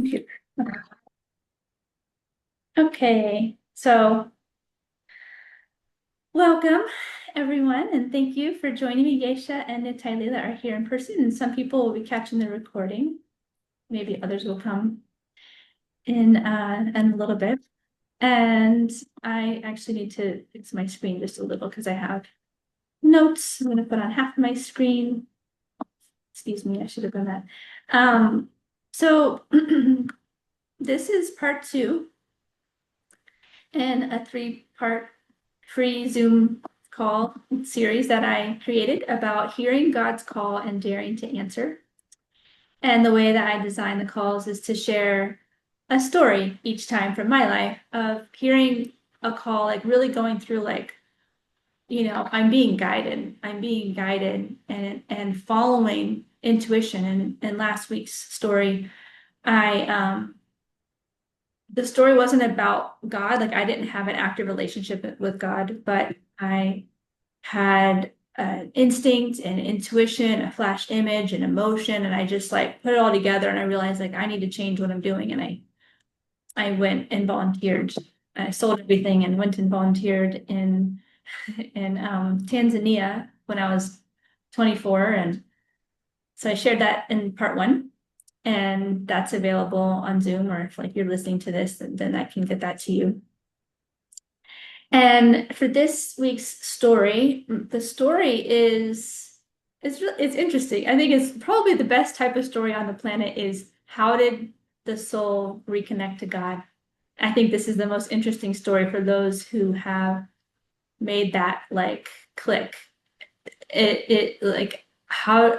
Computer. Okay, so welcome everyone, and thank you for joining me. Geisha and Natalia that are here in person, and some people will be catching the recording. Maybe others will come in a little bit. And I actually need to fix my screen just a little because I have notes. I'm going to put on half of my screen. Excuse me, I should have done that. So this is part 2 in a 3-part free Zoom call series that I created about hearing God's call and daring to answer. And the way that I design the calls is to share a story each time from my life of hearing a call, like really going through like, I'm being guided and following intuition. And last week's story, the story wasn't about God. Like I didn't have an active relationship with God, but I had an instinct and intuition, a flash image, and emotion, and I just like put it all together. And I realized like I need to change what I'm doing, and I went and volunteered. I sold everything and went and volunteered in Tanzania when I was 24, and so I shared that in part 1. And that's available on Zoom, or if like you're listening to this, then I can get that to you. And for this week's story, the story it's interesting. I think it's probably the best type of story on the planet is how did the soul reconnect to God? I think this is the most interesting story for those who have made that like click. It like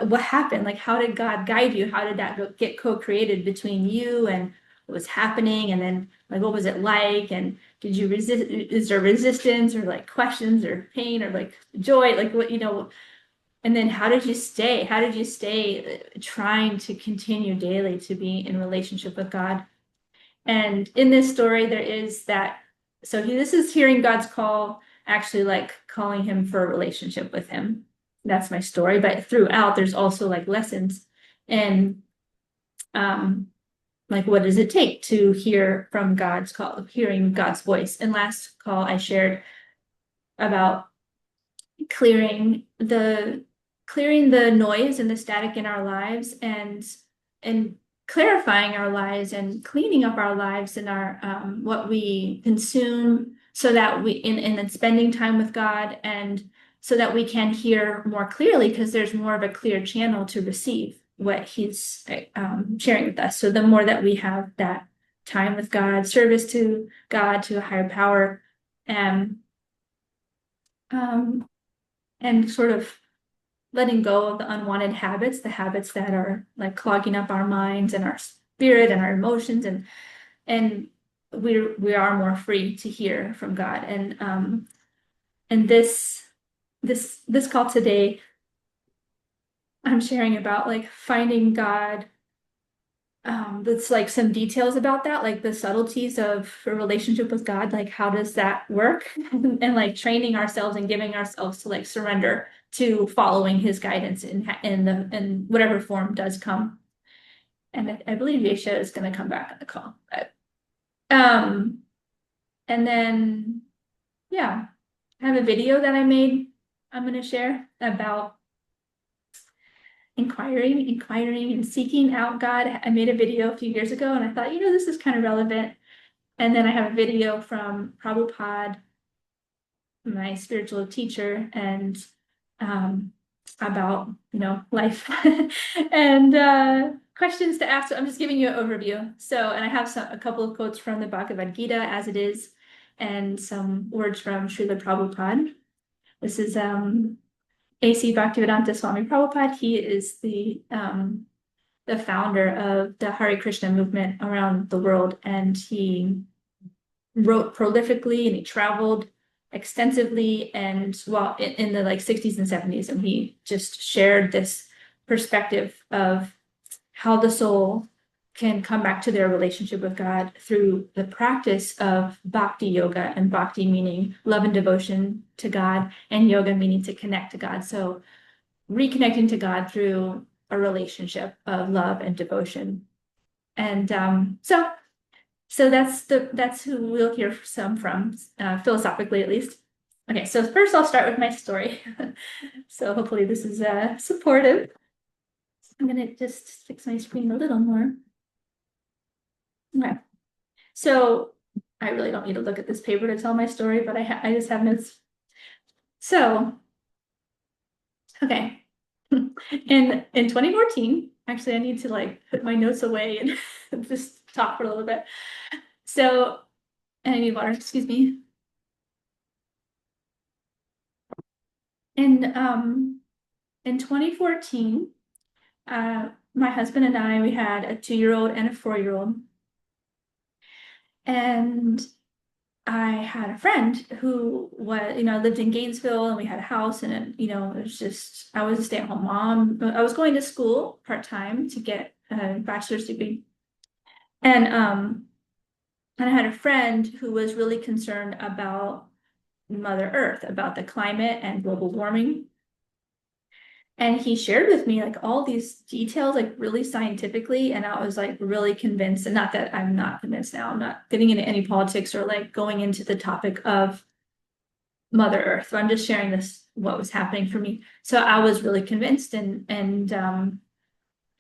what happened? Like how did God guide you? How did that get co-created between you and what was happening? And then like what was it like? And did you resist? Is there resistance or like questions or pain or like joy? Like what, and then how did you stay? How did you stay trying to continue daily to be in relationship with God? And in this story, there is that. So this is hearing God's call, actually like calling him for a relationship with him. That's my story. But throughout, there's also like lessons and like what does it take to hear from God's call, hearing God's voice. And last call, I shared about clearing the noise and the static in our lives and clarifying our lives and cleaning up our lives and our what we consume so that we in then spending time with God and so that we can hear more clearly because there's more of a clear channel to receive what he's sharing with us. So the more that we have that time with God, service to God, to a higher power, and um, and sort of letting go of the unwanted habits, the habits that are like clogging up our minds and our spirit and our emotions, and we are more free to hear from God. And this call today, I'm sharing about like finding God. That's like some details about that, like the subtleties of a relationship with God, like how does that work? And like training ourselves and giving ourselves to like surrender to following his guidance in whatever form does come. And I believe Yesha is going to come back on the call. Um, and then yeah, I have a video that I made I'm going to share about inquiring and seeking out God. I made a video a few years ago and I thought, this is kind of relevant. And then I have a video from Prabhupada, my spiritual teacher, and about, life and questions to ask. So I'm just giving you an overview. So, and I have a couple of quotes from the Bhagavad-gita As It Is, and some words from Srila Prabhupada. This is A.C. Bhaktivedanta Swami Prabhupada. He is the founder of the Hare Krishna movement around the world, and he wrote prolifically and he traveled extensively and in the like 60s and 70s, and he just shared this perspective of how the soul can come back to their relationship with God through the practice of bhakti yoga, and bhakti meaning love and devotion to God, and yoga meaning to connect to God. So reconnecting to God through a relationship of love and devotion. And so that's who we'll hear some from, philosophically at least. Okay, so first I'll start with my story. So hopefully this is supportive. I'm gonna just fix my screen a little more. Okay, so I really don't need to look at this paper to tell my story, but I just have notes. So, okay. In 2014, actually I need to like put my notes away and just talk for a little bit. So, and I need water, excuse me. And in 2014, my husband and I, we had a 2-year-old and a 4-year-old. And I had a friend who was, lived in Gainesville and we had a house and it was just, I was a stay-at-home mom. I was going to school part-time to get a bachelor's degree. And I had a friend who was really concerned about Mother Earth, about the climate and global warming. And he shared with me like all these details, like really scientifically, and I was like really convinced. And not that I'm not convinced now, I'm not getting into any politics or like going into the topic of Mother Earth. So I'm just sharing this, what was happening for me. So I was really convinced and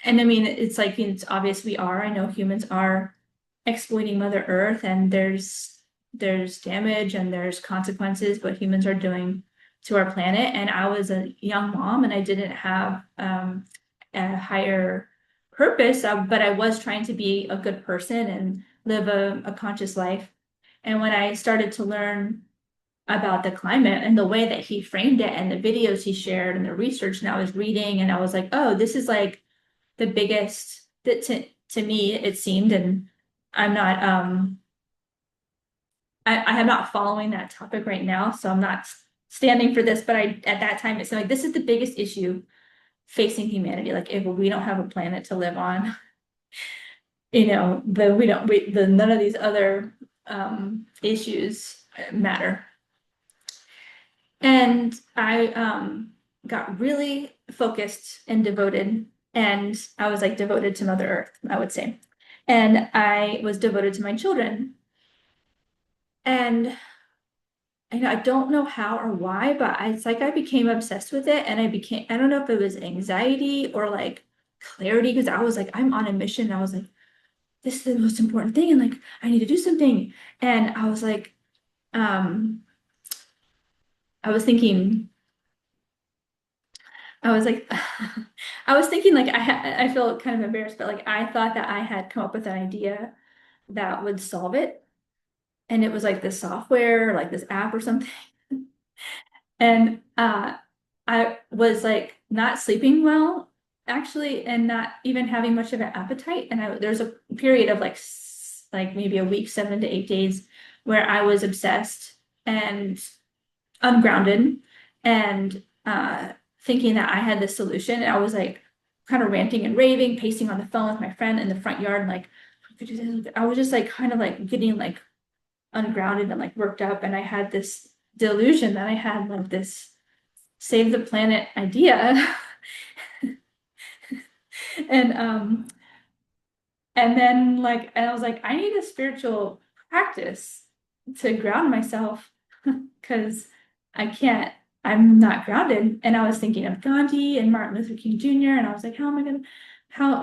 I mean it's like it's obvious we are. I know humans are exploiting Mother Earth and there's damage and there's consequences what humans are doing to our planet. And I was a young mom and I didn't have a higher purpose, but I was trying to be a good person and live a conscious life. And when I started to learn about the climate and the way that he framed it and the videos he shared and the research, and I was reading and I was like, oh, this is like the biggest that to me it seemed, and I'm not I am not following that topic right now, so I'm not standing for this, but I at that time it seemed like this is the biggest issue facing humanity. Like if we don't have a planet to live on, then the none of these other issues matter. And I got really focused and devoted, and I was like devoted to Mother Earth, I would say. And I was devoted to my children. And I don't know how or why, but it's like I became obsessed with it and I don't know if it was anxiety or like clarity, because I was like, I'm on a mission. And I was like, this is the most important thing, and like I need to do something. And I was like, um, I was thinking I was like, I was thinking like I feel kind of embarrassed, but like I thought that I had come up with an idea that would solve it. And it was like this software, like this app or something. And I was like not sleeping well, actually, and not even having much of an appetite. And there's a period of like maybe a week, 7 to 8 days, where I was obsessed and ungrounded and thinking that I had the solution. And I was like kind of ranting and raving, pacing on the phone with my friend in the front yard, like I was just like kind of like getting like ungrounded and like worked up. And I had this delusion that I had like this save the planet idea. and and then and I was like, I need a spiritual practice to ground myself because I can't, I'm not grounded. And I was thinking of Gandhi and Martin Luther King Jr. And I was like, how am I gonna, how,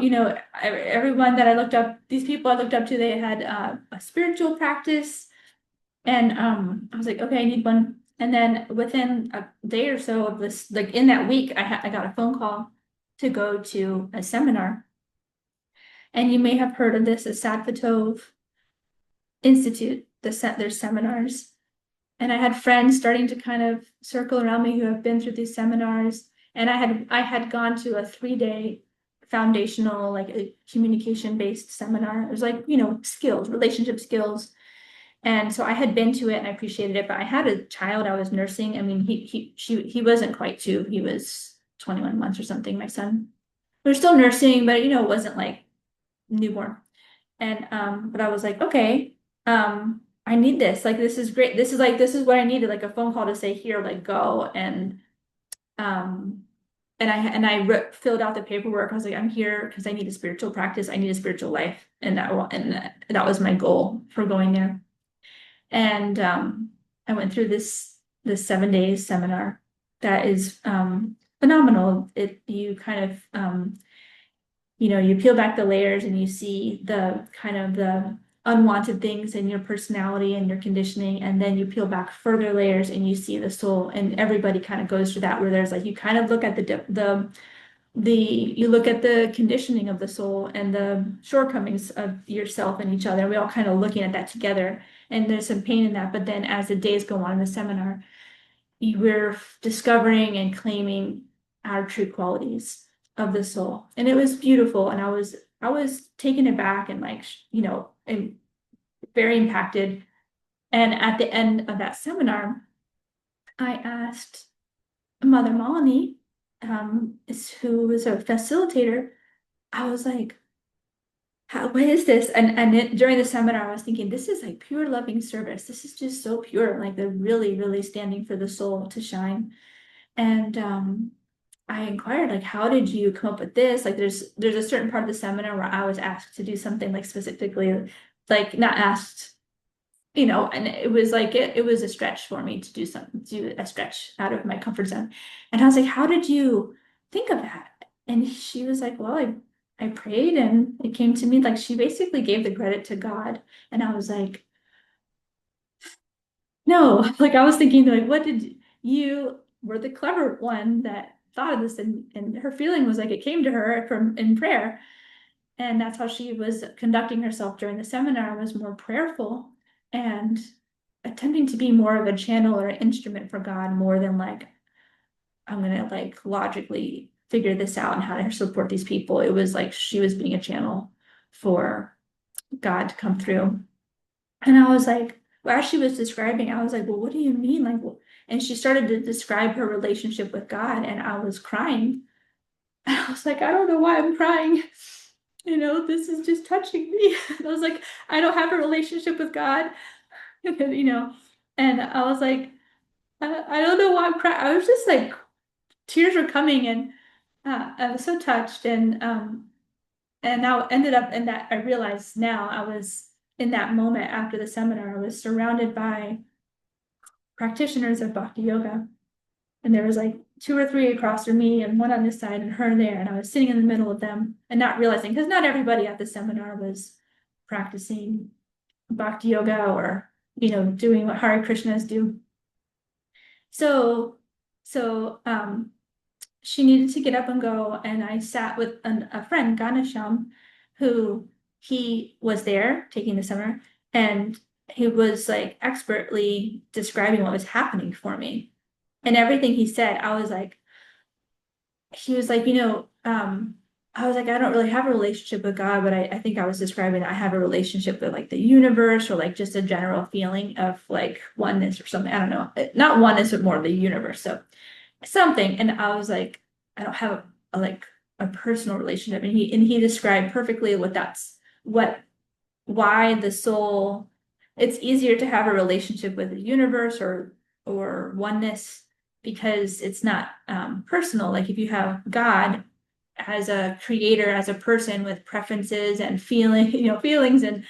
everyone that I looked up, these people I looked up to, they had a spiritual practice. And I was like, okay, I need one. And then within a day or so of this, like in that week, I got a phone call to go to a seminar. And you may have heard of this, a Sadvatov Institute, their seminars. And I had friends starting to kind of circle around me who have been through these seminars. And I had gone to a 3-day foundational, like a communication-based seminar. It was like, skills, relationship skills. And so I had been to it and I appreciated it, but I had a child I was nursing. I mean, he wasn't quite 2, he was 21 months or something, my son. We are still nursing, but it wasn't like newborn. And but I was like, okay, I need this. Like this is great. This is what I needed, like a phone call to say, here, like go. And filled out the paperwork. I was like, I'm here because I need a spiritual practice. I need a spiritual life. And that was my goal for going there. And I went through this 7 days seminar that is phenomenal. You kind of you peel back the layers and you see the kind of the unwanted things in your personality and your conditioning, and then you peel back further layers and you see the soul. And everybody kind of goes through that, where there's like, you kind of look at you look at the conditioning of the soul and the shortcomings of yourself and each other. We all kind of looking at that together, and there's some pain in that. But then as the days go on in the seminar, we're discovering and claiming our true qualities of the soul. And it was beautiful. And I was taken aback and like, and very impacted. And at the end of that seminar, I asked Mother Melanie, who was a facilitator, I was like, what is this? During the seminar, I was thinking, this is like pure loving service. This is just so pure. Like they're really, really standing for the soul to shine. And I inquired, like, how did you come up with this? Like, there's a certain part of the seminar where I was asked to do something like specifically, like not asked, and it was like it was a stretch for me to do a stretch out of my comfort zone. And I was like, how did you think of that? And she was like, well, I prayed and it came to me. Like, she basically gave the credit to God. And I was like, no, like I was thinking, like, what did you were the clever one that thought of this? And her feeling was like it came to her from in prayer. And that's how she was conducting herself during the seminar, was more prayerful and attempting to be more of a channel or an instrument for God, more than like, I'm gonna like logically figure this out and how to support these people. It was like she was being a channel for God to come through. And I was like, well, as she was describing, I was like, well, what do you mean? Like, and she started to describe her relationship with God, and I was crying. And I was like, I don't know why I'm crying. This is just touching me. And I was like, I don't have a relationship with God. And I was like, I don't know why I'm crying. I was just like, tears were coming, and I was so touched. And now ended up in that, I realized now I was in that moment after the seminar, I was surrounded by practitioners of Bhakti Yoga. And there was like two or three across from me and one on this side and her there. And I was sitting in the middle of them and not realizing, because not everybody at the seminar was practicing Bhakti Yoga or, doing what Hare Krishnas do. So she needed to get up and go. And I sat with a friend, Ganesham, who he was there taking the seminar. And he was like expertly describing what was happening for me. And everything he said, I was like, he was like, I was like, I don't really have a relationship with God, but I think I was describing I have a relationship with like the universe, or like just a general feeling of like oneness or something. I don't know, not oneness, but more of the universe. So something. And I was like, I don't have like a personal relationship. And he described perfectly why the soul, it's easier to have a relationship with the universe or oneness, because it's not personal. Like if you have God as a creator, as a person with preferences and feelings and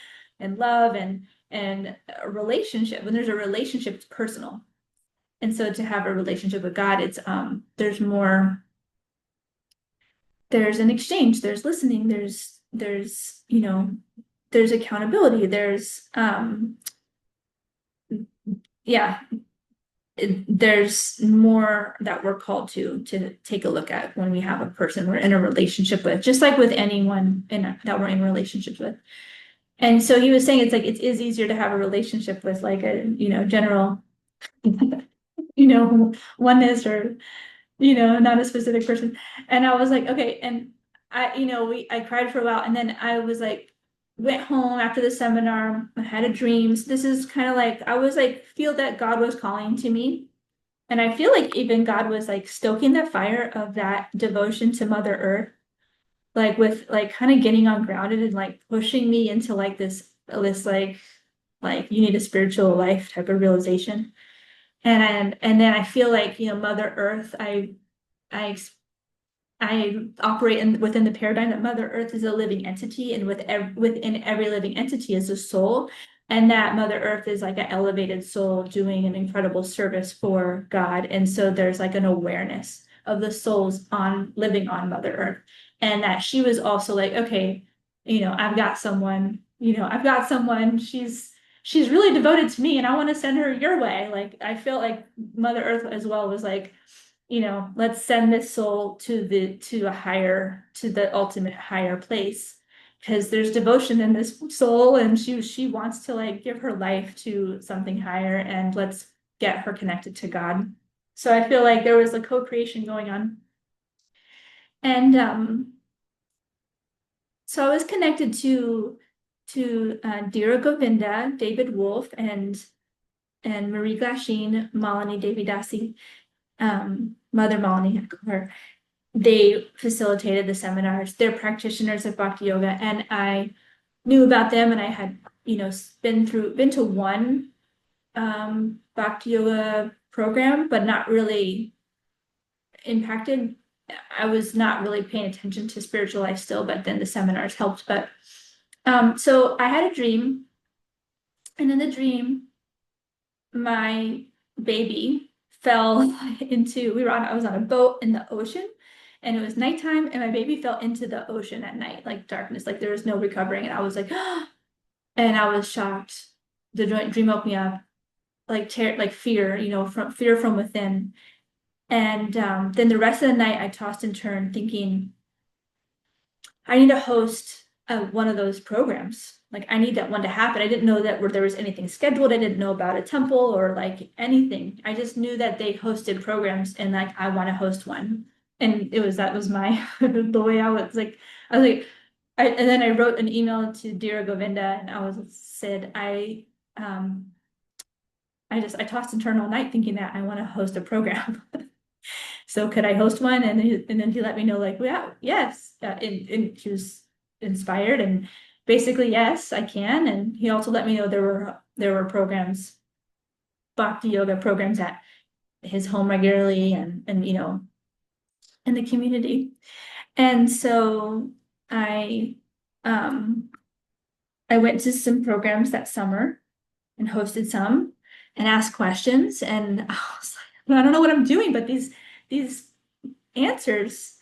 love and a relationship. When there's a relationship, it's personal. And so to have a relationship with God, it's there's more, there's an exchange, there's listening, there's accountability, there's yeah, there's more that we're called to take a look at when we have a person we're in a relationship with, just like with anyone that we're in relationships with. And so he was saying it's like it is easier to have a relationship with like a general oneness, or not a specific person. And I was like, okay. And I cried for a while, and then I was like, went home after the seminar. I had a dream. So this is kind of like, I was like, feel that God was calling to me. And I feel like even God was like stoking the fire of that devotion to Mother Earth, like with like kind of getting ungrounded and like pushing me into like this like you need a spiritual life type of realization. And then I feel like, Mother Earth, I I operate within the paradigm that Mother Earth is a living entity, and within every living entity is a soul, and that Mother Earth is like an elevated soul doing an incredible service for God. And so there's like an awareness of the souls on living on Mother Earth, and that she was also like, okay, I've got someone, she's really devoted to me, and I want to send her your way. Like I feel like Mother Earth as well was like, let's send this soul to the ultimate higher place, because there's devotion in this soul, and she wants to like give her life to something higher, and let's get her connected to God. So I feel like there was a co-creation going on. And so I was connected to Dira Govinda, David Wolf, and Marie Glasheen, Malini Devidasi, Mother Malini, I call her. They facilitated the seminars. They're practitioners of Bhakti Yoga, and I knew about them, and I had, been to one Bhakti Yoga program, but not really impacted. I was not really paying attention to spiritual life still, but then the seminars helped. But so I had a dream, and in the dream, my baby fell into, I was on a boat in the ocean, and it was nighttime, and my baby fell into the ocean at night, like darkness, like there was no recovering. And I was like, and I was shocked. The dream woke me up, like fear, from fear from within. And then the rest of the night, I tossed and turned, thinking, I need to host one of those programs. Like I need that one to happen. I didn't know that there was anything scheduled. I didn't know about a temple or like anything. I just knew that they hosted programs, and like I want to host one. And that was my the way I was like and then I wrote an email to Dira Govinda, and said I tossed and turned all night thinking that I want to host a program. So could I host one? And then he let me know, like, yeah, yes. And he was inspired, and basically, yes, I can. And he also let me know there were programs, Bhakti yoga programs at his home regularly, and in the community. And so I um I went to some programs that summer and hosted some and asked questions. And I was like, I don't know what I'm doing, but these answers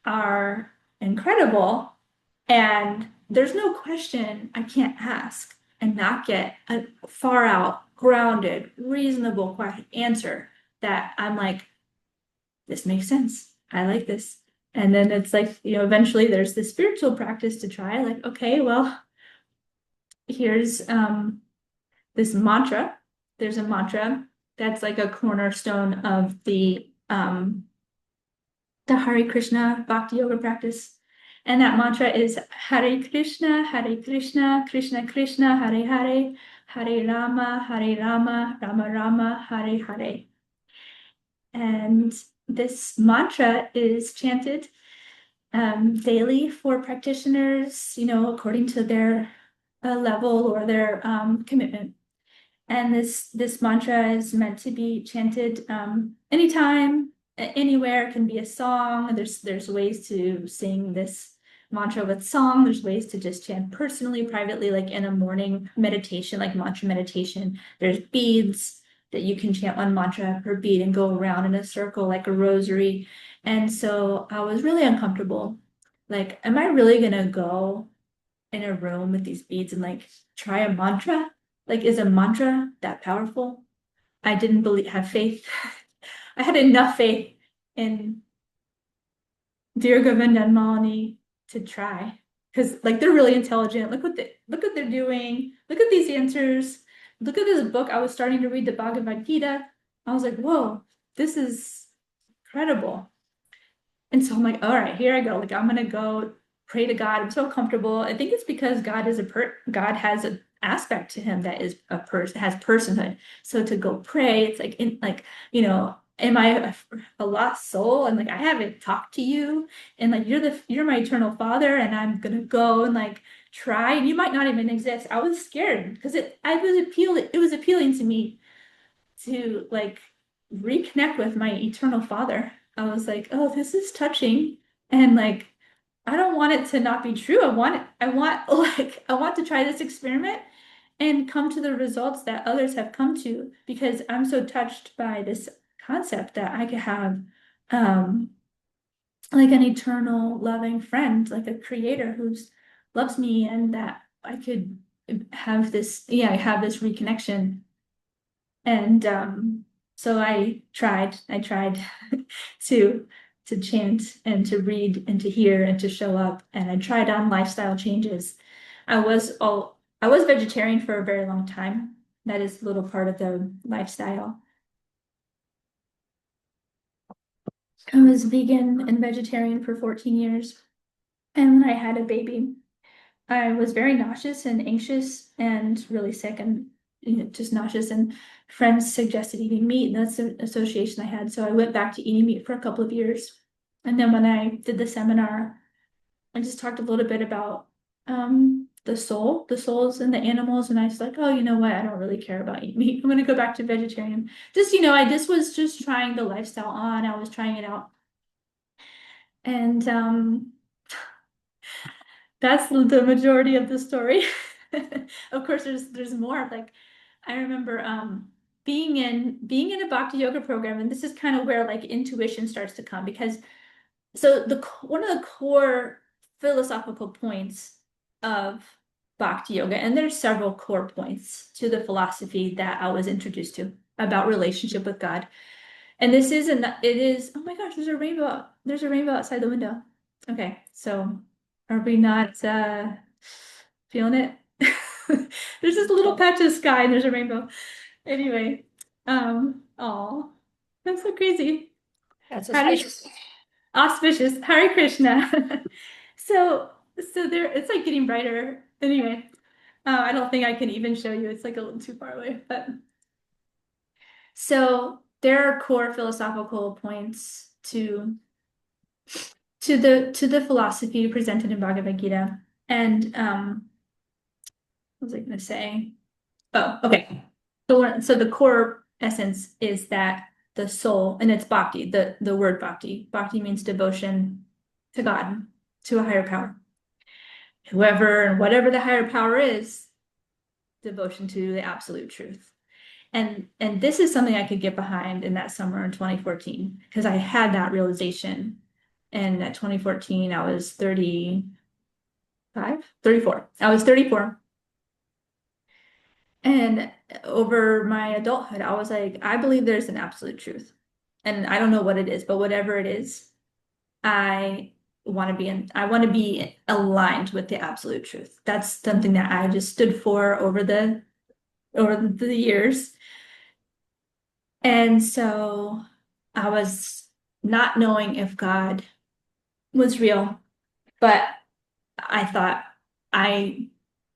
are incredible. And there's no question I can't ask and not get a far out, grounded, reasonable answer that I'm like, this makes sense. I like this. And then it's like, eventually there's this spiritual practice to try. Like, okay, well, here's this mantra. There's a mantra that's like a cornerstone of the Hare Krishna Bhakti Yoga practice. And that mantra is Hare Krishna, Krishna Krishna, Hare Hare, Hare Rama, Rama Rama, Hare Hare. And this mantra is chanted daily for practitioners, according to their level or their commitment. And this mantra is meant to be chanted anytime, anywhere. It can be a song. There's ways to sing this mantra with song. There's ways to just chant personally, privately, like in a morning meditation, like mantra meditation. There's beads that you can chant one mantra per bead and go around in a circle like a rosary. And so I was really uncomfortable. Like, am I really gonna go in a room with these beads and like try a mantra? Like, is a mantra that powerful? I didn't have faith. I had enough faith in Dear Govinda and Malini to try. Because like they're really intelligent. Look what they're doing. Look at these answers. Look at this book. I was starting to read the Bhagavad-gita. I was like, whoa, this is incredible. And so I'm like, all right, here I go. Like I'm gonna go pray to God. I'm so comfortable. I think it's because God has an aspect to him that is has personhood. So to go pray, it's like am I a lost soul? And like I haven't talked to you, and like you're my eternal father, and I'm gonna go and like try, and you might not even exist. I was scared because it was appealing to me to like reconnect with my eternal father. I was like, oh, this is touching. And like, I don't want it to not be true. I want like, I want to try this experiment and come to the results that others have come to because I'm so touched by this concept that I could have um like an eternal loving friend, like a creator who's loves me and that I could have this, yeah, I have this reconnection. And so I tried to to chant and to read and to hear and to show up. And I tried on lifestyle changes. I was vegetarian for a very long time. That is a little part of the lifestyle. I was vegan and vegetarian for 14 years. And when I had a baby, I was very nauseous and anxious and really sick and just nauseous. And friends suggested eating meat, and that's the association I had. So I went back to eating meat for a couple of years. And then when I did the seminar, I just talked a little bit about the souls and the animals. And I was like, oh, you know what? I don't really care about eating meat. I'm gonna go back to vegetarian. Just, I just was just trying the lifestyle on. I was trying it out. And that's the majority of the story. Of course, there's more. Like I remember being in a bhakti yoga program, and this is kind of where like intuition starts to come because one of the core philosophical points of bhakti yoga, and there's several core points to the philosophy that I was introduced to about relationship with God. And this is an it is, oh my gosh, there's a rainbow. There's a rainbow outside the window. Okay, so are we not feeling it? There's this little patch of sky and there's a rainbow. Anyway, oh, that's so crazy. That's Hare suspicious. auspicious. Hare Krishna. So there it's like getting brighter. Anyway, I don't think I can even show you. It's like a little too far away, but so there are core philosophical points to the philosophy presented in Bhagavad Gita. And what was I going to say? Oh, okay. So the core essence is that the soul, and it's bhakti, the word bhakti. Bhakti means devotion to God, to a higher power. Whoever and whatever the higher power is, devotion to the absolute truth. And this is something I could get behind in that summer in 2014 because I had that realization. And at 2014, I was 34. I was 34. And over my adulthood, I was like, I believe there's an absolute truth. And I don't know what it is, but whatever it is, I want to be aligned with the absolute truth. That's something that I just stood for over the years. And so I was not knowing if God was real, but I thought I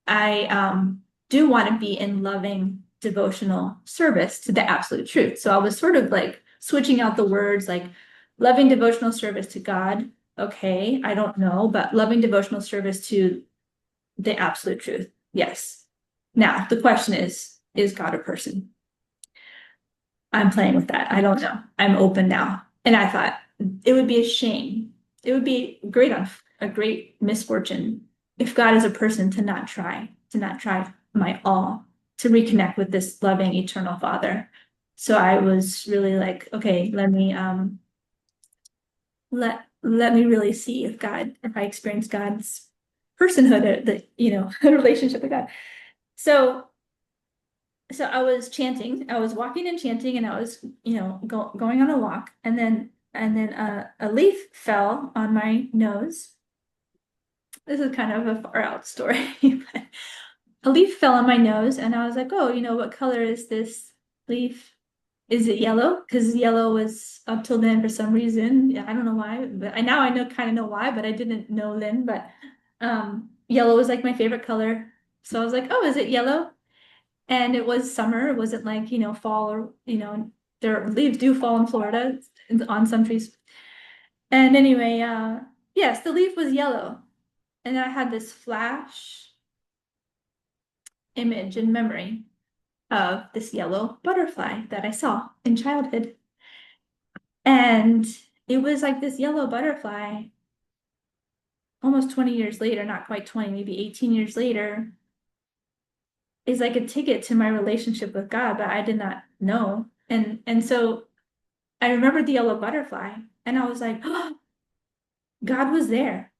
I do want to be in loving devotional service to the absolute truth. So I was sort of like switching out the words like loving devotional service to God. Okay, I don't know, but loving devotional service to the absolute truth. Yes. Now, the question is God a person? I'm playing with that. I don't know. I'm open now. And I thought it would be a shame. It would be a great misfortune if God is a person to not try my all to reconnect with this loving eternal Father. So I was really like, okay, let me really see if I experience God's personhood, a relationship with God. So so I was chanting, I was walking and chanting, and I was, going on a walk, and then a leaf fell on my nose. This is kind of a far out story, but a leaf fell on my nose, and I was like, oh, what color is this leaf? Is it yellow? Because yellow was up till then for some reason. Yeah, I don't know why, but now I know kind of know why, but I didn't know then. But yellow was like my favorite color. So I was like, oh, is it yellow? And it was summer. It wasn't like, fall or, their leaves do fall in Florida on some trees. And anyway, yes, the leaf was yellow. And I had this flash image in memory of this yellow butterfly that I saw in childhood. And it was like this yellow butterfly. almost 20 years later, not quite 20, maybe 18 years later, is like a ticket to my relationship with God, but I did not know. And so I remembered the yellow butterfly, and I was like, oh, God was there.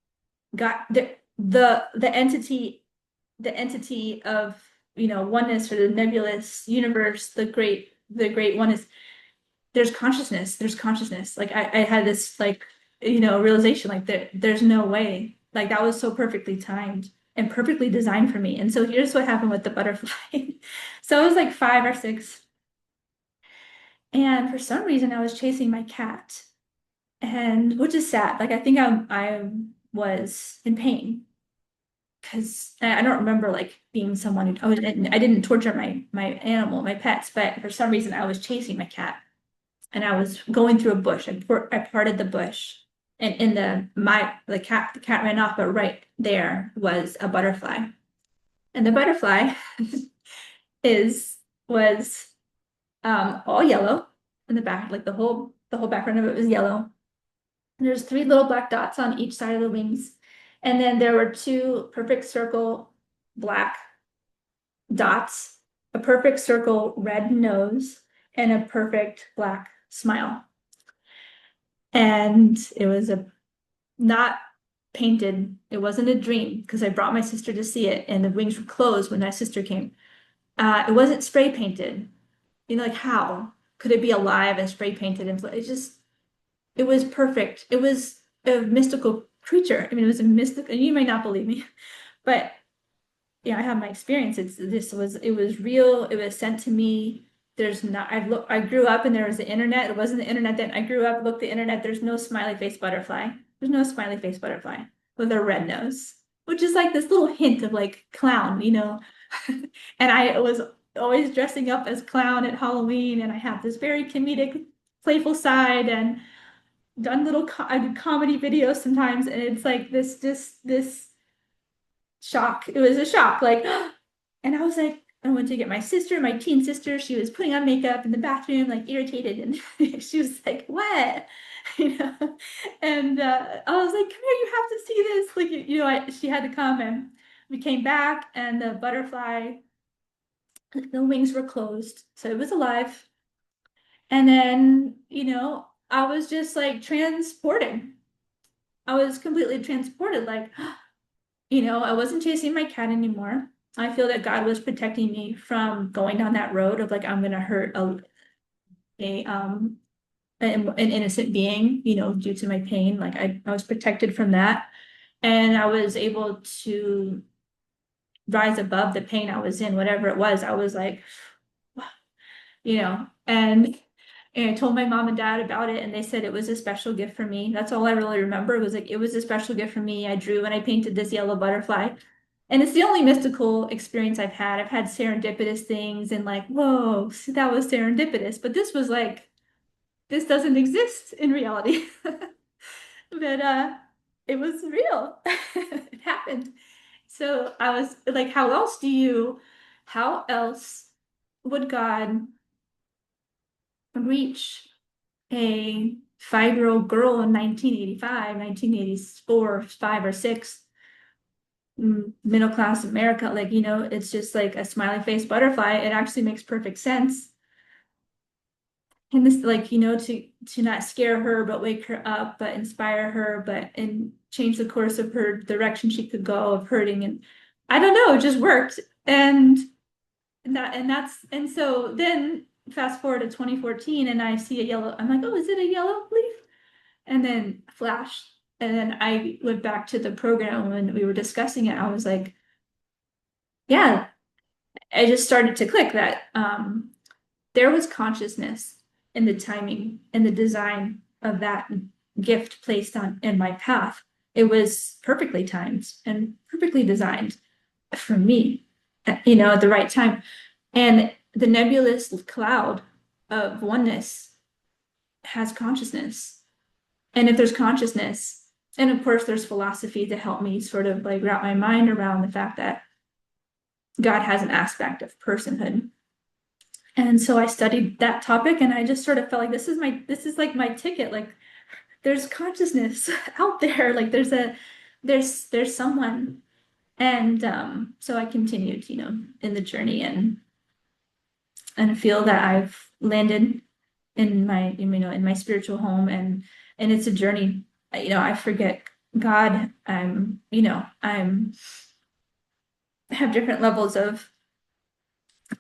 God, the entity of, oneness, or the nebulous universe, the great oneness. There's consciousness. Like I had this like, realization, like there's no way. Like that was so perfectly timed and perfectly designed for me. And so here's what happened with the butterfly. So I was like 5 or 6, and for some reason I was chasing my cat, and which is sad. Like I think I was in pain, because I don't remember like being someone who I didn't torture my animal, my pets, but for some reason I was chasing my cat, and I was going through a bush. I parted the bush, and in the cat ran off, but right there was a butterfly, and the butterfly is was all yellow in the back, like the whole background of it was yellow. And there's 3 little black dots on each side of the wings, and then there were 2 perfect circle black dots, a perfect circle red nose, and a perfect black smile. And it was not painted. It wasn't a dream, because I brought my sister to see it, and the wings were closed when my sister came. It wasn't spray painted. Like how could it be alive and spray painted? And it was perfect. It was a mystical creature. I mean, it was a mystical, and you might not believe me, but I have my experience. It was real. It was sent to me. I grew up and there was the internet. It wasn't the internet then. I grew up, looked the internet. There's no smiley face butterfly. There's no smiley face butterfly with a red nose, which is like this little hint of like clown. And I was always dressing up as clown at Halloween, and I have this very comedic, playful side, and done I did comedy videos sometimes, and it's like this shock. It was a shock, like, and I was like, I went to get my sister, my teen sister. She was putting on makeup in the bathroom, like irritated, and she was like, "What?" you know. And I was like, "Come here, you have to see this." Like, she had to come, and we came back, and the butterfly, the wings were closed, so it was alive. And then, I was just like transported. I was completely transported, like, I wasn't chasing my cat anymore. I feel that God was protecting me from going down that road of like, I'm gonna hurt a an innocent being, due to my pain. Like I was protected from that. And I was able to rise above the pain I was in, whatever it was. I was like, and I told my mom and dad about it, and they said it was a special gift for me. That's all I really remember. It was like, it was a special gift for me. I drew and I painted this yellow butterfly. And it's the only mystical experience I've had. I've had serendipitous things, and like, whoa, that was serendipitous. But this was like, this doesn't exist in reality. But it was real. It happened. So I was like, how else would God reach a 5-year-old girl in 1985, 1984, 5 or 6, middle class America? Like, it's just like a smiley face butterfly. It actually makes perfect sense. And this, like, to not scare her, but wake her up, but inspire her, and change the course of her direction she could go of hurting. And I don't know, it just worked. And so then fast forward to 2014, and I see a yellow, I'm like, oh, is it a yellow leaf? And then flash. And then I went back to the program when we were discussing it. I was like, yeah, I just started to click that there was consciousness in the timing and the design of that gift placed on in my path. It was perfectly timed and perfectly designed for me, at the right time. And the nebulous cloud of oneness has consciousness. And if there's consciousness, and of course there's philosophy to help me sort of like wrap my mind around the fact that God has an aspect of personhood. And so I studied that topic, and I just sort of felt like this is like my ticket. Like there's consciousness out there. Like there's there's someone. And so I continued, in the journey and feel that I've landed in my, in my spiritual home, and it's a journey. I forget God. I'm have different levels of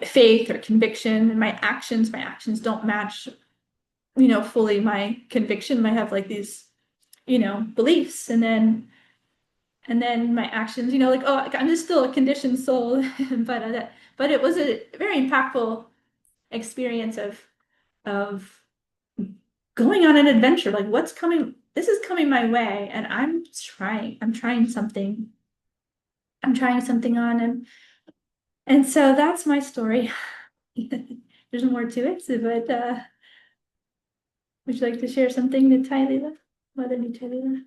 faith or conviction, and my actions don't match, fully my conviction. I have like these, beliefs, and then my actions, like, oh, I'm just still a conditioned soul. But it was a very impactful experience of going on an adventure. Like, what's coming? This is coming my way, and I'm trying something. I'm trying something on, and so that's my story. There's more to it, but would you like to share something, Natalia? Mother Natalia?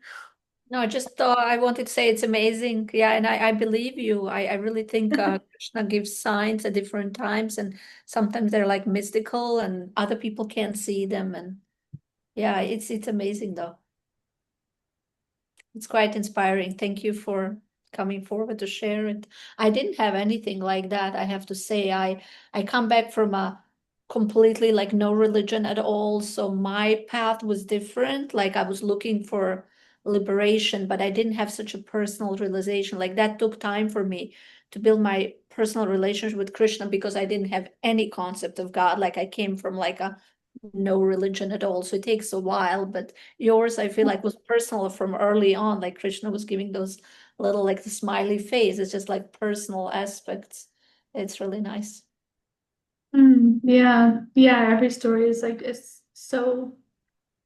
No, just I wanted to say it's amazing. Yeah, and I believe you. I really think Krishna gives signs at different times, and sometimes they're like mystical, and other people can't see them. And yeah, it's amazing though. It's quite inspiring. Thank you for coming forward to share it. I didn't have anything like that, I have to say. I come back from a completely like no religion at all, so my path was different. Like I was looking for liberation, but I didn't have such a personal realization. Like that took time for me to build my personal relationship with Krishna because I didn't have any concept of God. Like I came from like a no religion at all. So it takes a while, but yours, I feel like was personal from early on. Like Krishna was giving those little like the smiley face. It's just like personal aspects. It's really nice. Yeah, yeah. Every story is like it's so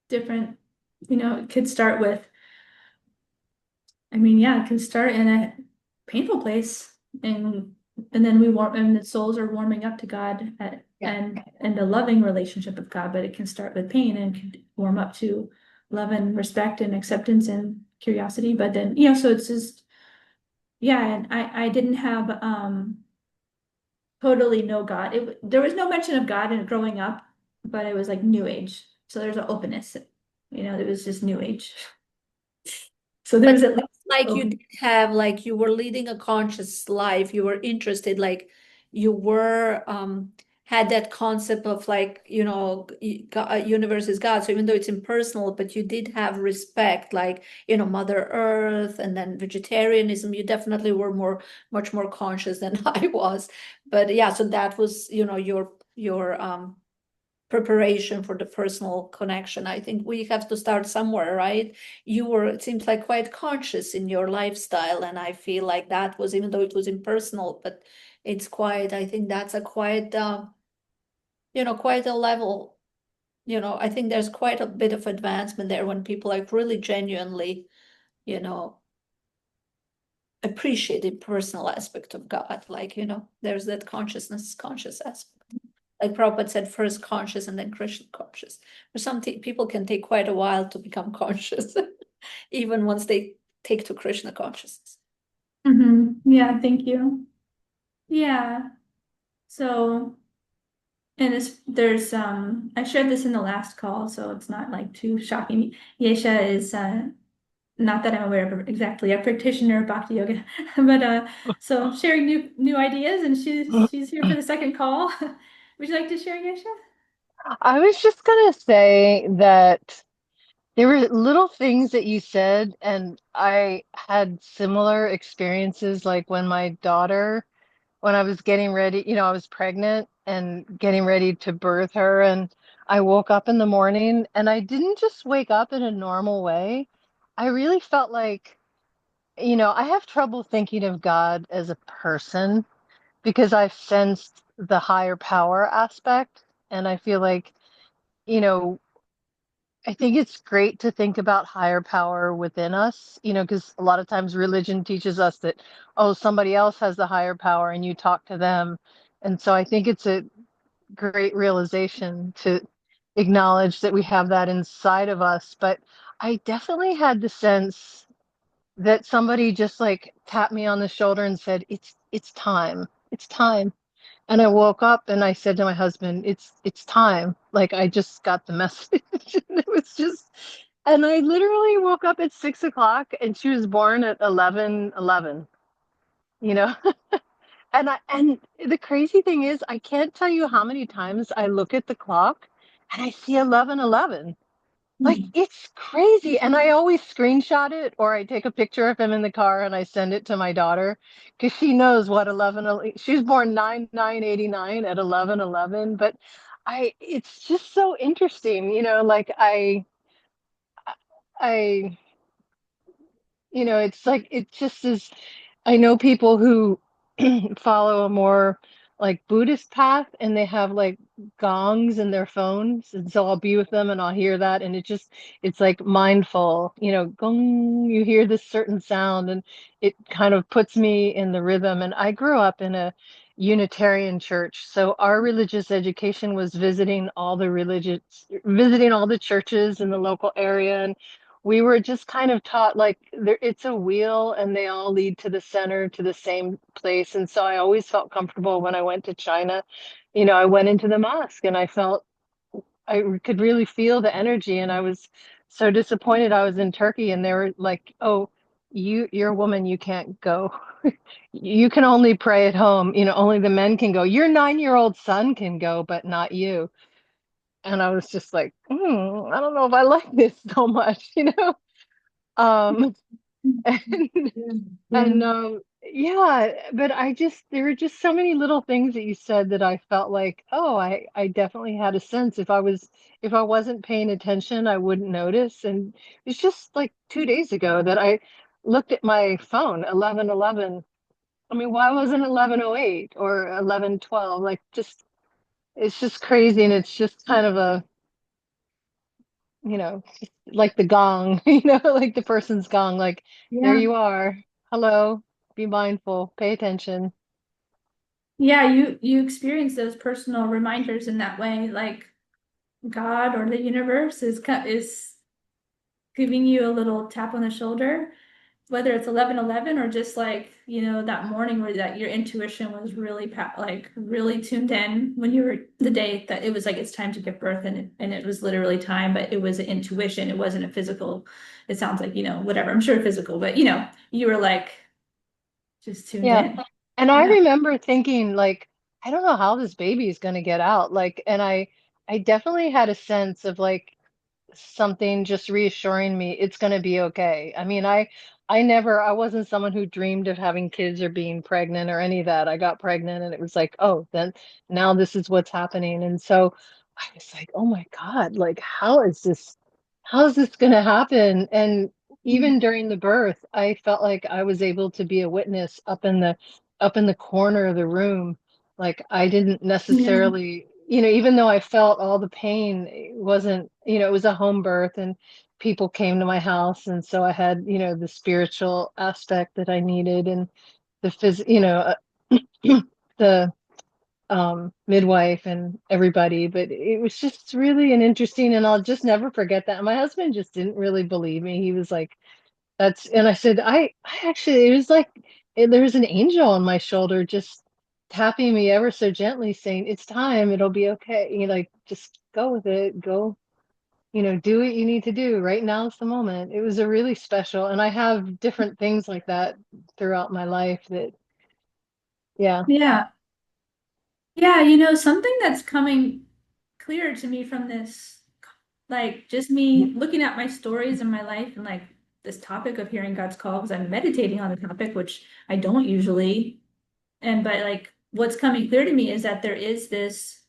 different. It could start with, yeah, it can start in a painful place, and then and the souls are warming up to God, Yeah. and a loving relationship with God. But it can start with pain and can warm up to love and respect and acceptance and curiosity. But then, so it's just, yeah. And I didn't have totally no God. There was no mention of God in growing up, but it was like New Age. So there's an openness. It was just New Age. So there But was at least like you open. did have like you were leading a conscious life, you were interested, like you were had that concept of like, universe is God. So even though it's impersonal, but you did have respect, like, Mother Earth and then vegetarianism, you definitely were much more conscious than I was. But yeah, so that was, your preparation for the personal connection. I think we have to start somewhere, right? You were, it seems like quite conscious in your lifestyle, and I feel like that was, even though it was impersonal, but it's quite, I think that's a quite, quite a level, I think there's quite a bit of advancement there when people like really genuinely, you know, appreciate the personal aspect of God. Like, there's that conscious aspect. Like Prabhupada said, first conscious and then Krishna conscious. For some people can take quite a while to become conscious, even once they take to Krishna consciousness. Yeah, thank you. Yeah. So, and there's I shared this in the last call, so it's not like too shocking. Yesha is not that I'm aware of exactly a practitioner of bhakti yoga, but so sharing new ideas, and she's here for the second call. Would you like to share, Yesha? I was just gonna say that there were little things that you said, and I had similar experiences like when I was getting ready, I was pregnant and getting ready to birth her, and I woke up in the morning and I didn't just wake up in a normal way. I really felt like, I have trouble thinking of God as a person because I've sensed the higher power aspect, and I feel like, you know, I think it's great to think about higher power within us, because a lot of times religion teaches us that, oh, somebody else has the higher power and you talk to them. And so I think it's a great realization to acknowledge that we have that inside of us. But I definitely had the sense that somebody just like tapped me on the shoulder and said, it's time. It's time. And I woke up and I said to my husband, it's time. Like I just got the message. It was just And I literally woke up at 6 o'clock and she was born at 11:11, you know? And the crazy thing is I can't tell you how many times I look at the clock and I see 11:11. Like Hmm. it's crazy. And I always screenshot it or I take a picture of him in the car and I send it to my daughter because she knows what 11, she was born 9/9/89 at 11:11. But it's just so interesting, like I, it's like it just is. I know people who follow a more like Buddhist path and they have like gongs in their phones. And so I'll be with them and I'll hear that. And it's like mindful, gong, you hear this certain sound and it kind of puts me in the rhythm. And I grew up in a Unitarian church. So our religious education was visiting all the churches in the local area. And we were just kind of taught like it's a wheel and they all lead to the center to the same place. And so I always felt comfortable when I went to China. I went into the mosque and I could really feel the energy. And I was so disappointed. I was in Turkey and they were like, "Oh, you're a woman, you can't go. You can only pray at home. Only the men can go. Your 9-year-old son can go, but not you." And I was just like, I don't know if I like this so much, Um, and, Yeah. Yeah. and yeah, but there were just so many little things that you said that I felt like, oh, I definitely had a sense. If I wasn't paying attention, I wouldn't notice. And it's just like 2 days ago that I looked at my phone, 11:11. I mean, why wasn't 11:08 or 11:12? Like it's just crazy. And it's just kind of like the gong, like the person's gong, like there Yeah. you are. Hello, be mindful, pay attention. Yeah, you experience those personal reminders in that way, like God or the universe is giving you a little tap on the shoulder, whether it's 11:11 or just like, that morning where that your intuition was really like really tuned in when you were the day that it was like it's time to give birth and it was literally time, but it was an intuition. It wasn't a physical. It sounds like, whatever. I'm sure physical, but you were like just tuned Yeah. in. And I Yeah. remember thinking like, I don't know how this baby is going to get out. Like, and I definitely had a sense of like something just reassuring me it's going to be okay. I mean, I wasn't someone who dreamed of having kids or being pregnant or any of that. I got pregnant and it was like, oh, then now this is what's happening. And so I was like, oh my God, like how is this going to happen? And even during the birth, I felt like I was able to be a witness up in the corner of the room. Like I didn't Yeah. necessarily, even though I felt all the pain, it wasn't, it was a home birth and people came to my house. And so I had, the spiritual aspect that I needed and the the midwife and everybody. But it was just really an interesting, and I'll just never forget that. And my husband just didn't really believe me. He was like, and I said, I actually, it was like there was an angel on my shoulder just tapping me ever so gently, saying, "It's time, it'll be okay." Like, just go with it, go, do what you need to do. Right now is the moment. It was a really special, and I have different things like that throughout my life that, yeah, Yeah. Yeah, something that's coming clearer to me from this, like just me looking at my stories in my life and like this topic of hearing God's call, because I'm meditating on the topic, which I don't usually. But like what's coming clear to me is that there is this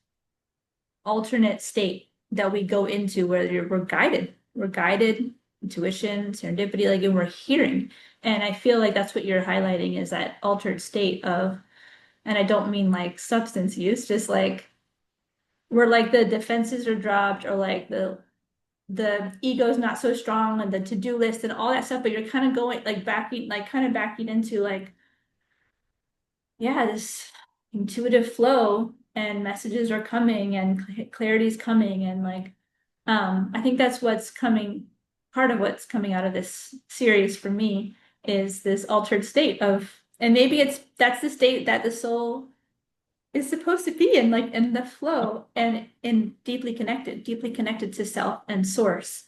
alternate state that we go into where we're guided. We're guided, intuition, serendipity, like, and we're hearing. And I feel like that's what you're highlighting is that altered state of, and I don't mean like substance use, just like where like the defenses are dropped or like the ego's not so strong and the to-do list and all that stuff, but you're kind of going like backing, like kind of backing into like, yeah, this intuitive flow and messages are coming and clarity's coming and like, I think that's what's coming, part of what's coming out of this series for me is this altered state of, and maybe that's the state that the soul is supposed to be in, like in the flow and in deeply connected to self and source.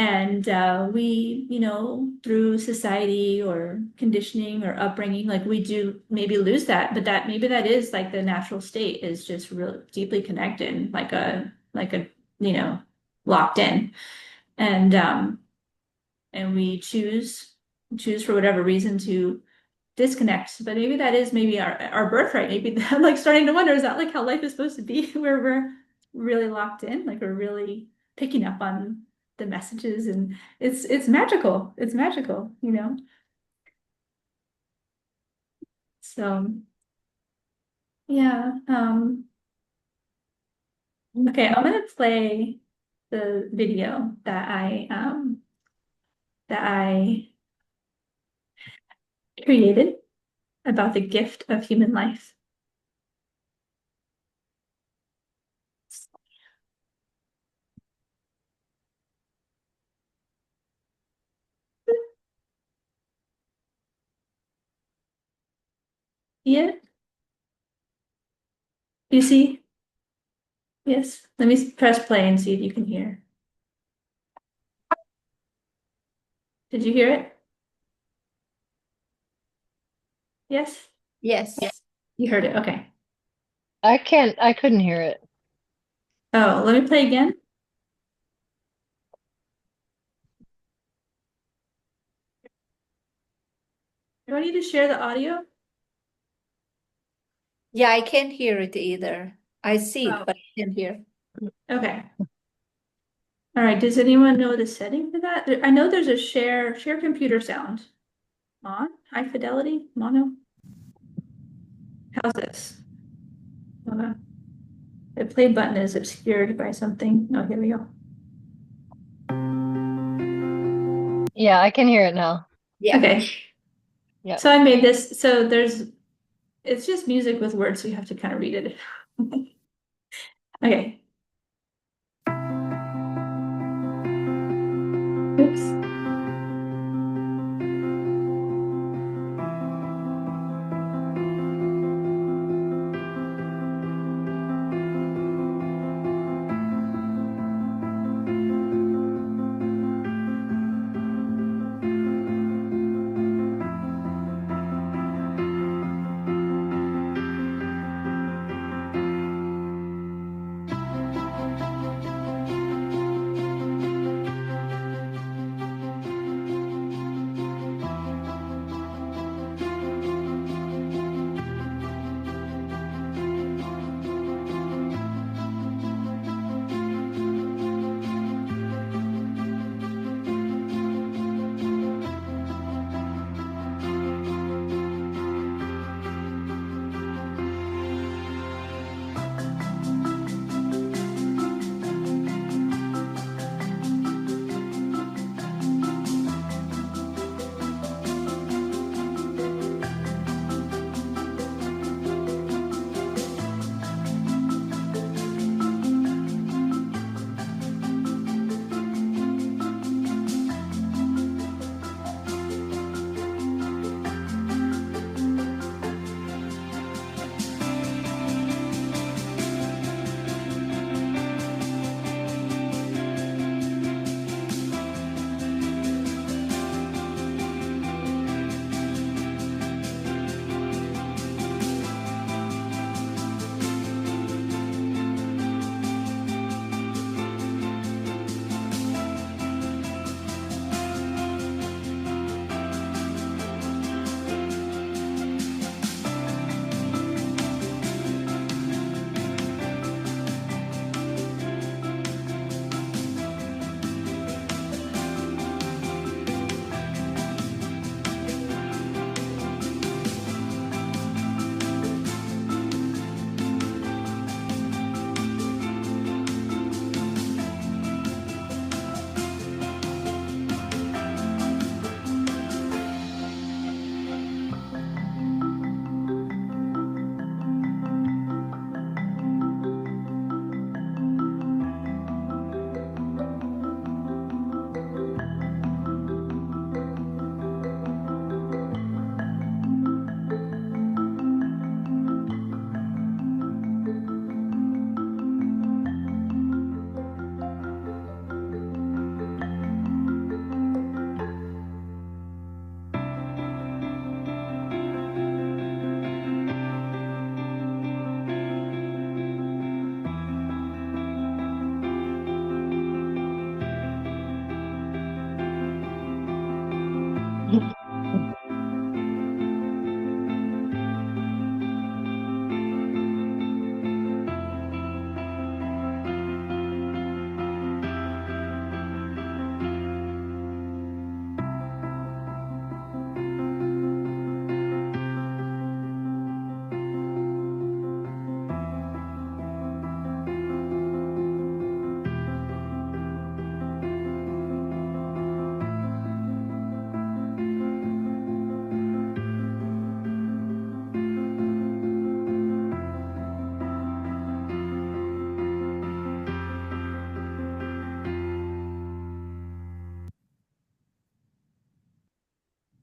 And we, through society or conditioning or upbringing, like we do maybe lose that, but that maybe that is like the natural state is just real deeply connected, like a, you know, locked in. And and we choose for whatever reason to disconnect. But maybe that is maybe our birthright. Maybe I'm like starting to wonder, is that like how life is supposed to be, where we're really locked in, like we're really picking up on the messages, and it's magical. It's magical, you know? So yeah. Okay, I'm gonna play the video that I created about the gift of human life. Yeah, you see? Yes. Let me press play and see if you can hear. Did you hear it? Yes? Yes. You heard it. Okay. I couldn't hear it. Oh, let me play again. Do I need to share the audio? Yeah, I can't hear it either. I see it, Oh, but I can't hear. okay. All right. Does anyone know the setting for that? I know there's a share computer sound on high fidelity mono. How's this? Uh, the play button is obscured by something. Oh, here we go. Yeah, I can hear it now. Yeah. Okay. Yep. So I made this. So it's just music with words, so you have to kind of read it. Okay. Oops.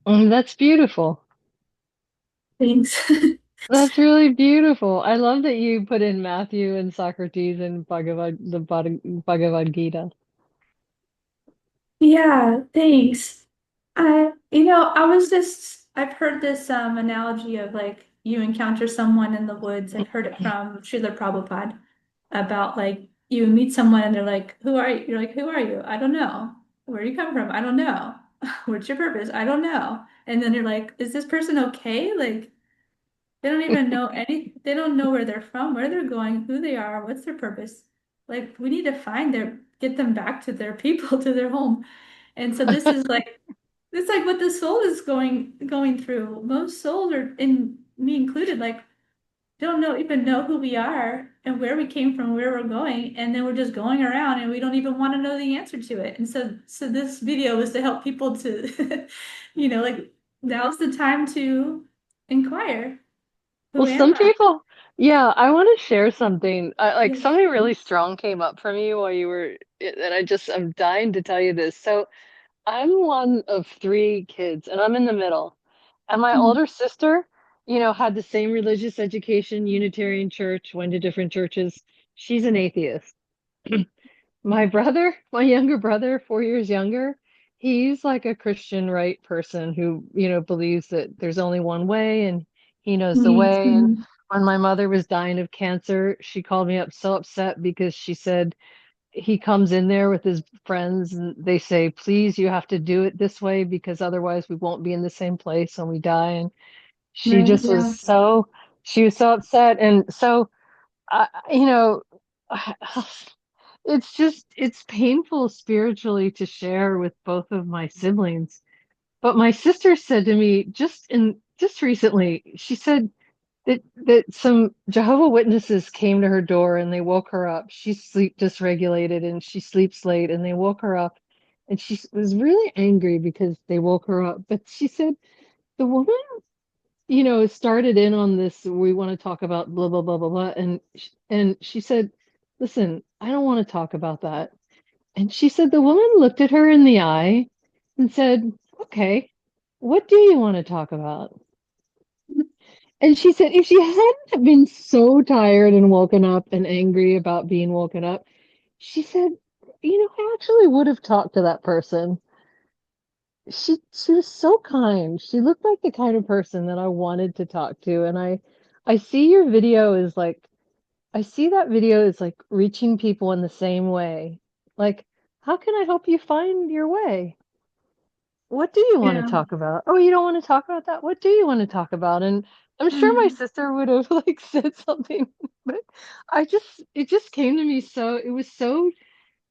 That's beautiful. Things. That's really beautiful. I love that you put in Matthew and Socrates and Bhagavad Gita. Yeah, thanks. I've heard this analogy of like you encounter someone in the woods. I've heard it from Srila Prabhupada about like you meet someone and they're like, "Who are you?" You're like, "Who are you?" "I don't know." "Where do you come from?" "I don't know." "What's your purpose?" "I don't know." And then you're like, "Is this person okay?" Like they don't even know they don't know where they're from, where they're going, who they are, what's their purpose. Like we need to get them back to their people, to their home. And so this is like it's like what the soul is going through. Most souls are, in me included, like don't even know who we are and where we came from, where we're going, and then we're just going around and we don't even want to know the answer to it. And so this video was to help people to, like now's the time to inquire. Well, Who am some I? people, yeah, I want to share something. Like Yeah. something really strong came up for me while you were, and I'm dying to tell you this. So I'm one of three kids, and I'm in the middle. And my Mm, older sister, had the same religious education, Unitarian church, went to different churches. She's an atheist. My younger brother, 4 years younger, he's like a Christian right person who, believes that there's only one way and he knows the way. And mm, when my mother was dying of cancer, she called me up so upset because she said he comes in there with his friends and they say, please, you have to do it this way because otherwise we won't be in the same place when we die. And she right, just yeah. she was so upset. And so, you know, it's painful spiritually to share with both of my siblings. But my sister said to me just recently, she said that some Jehovah Witnesses came to her door and they woke her up. She's sleep dysregulated and she sleeps late and they woke her up and she was really angry because they woke her up. But she said the woman, started in on this. We want to talk about blah blah blah blah blah, and she said, "Listen, I don't want to talk about that." And she said the woman looked at her in the eye and said, "Okay, what do you want to talk about?" And she said if she hadn't been so tired and woken up and angry about being woken up, she said, I actually would have talked to that person. She was so kind. She looked like the kind of person that I wanted to talk to. And I see your video is like I see that video is like reaching people in the same way. Like, how can I help you find your way? What do you want to Yeah. talk about? Oh, you don't want to talk about that? What do you want to talk about? And I'm sure my Mm, sister would have like said something, but it just came to me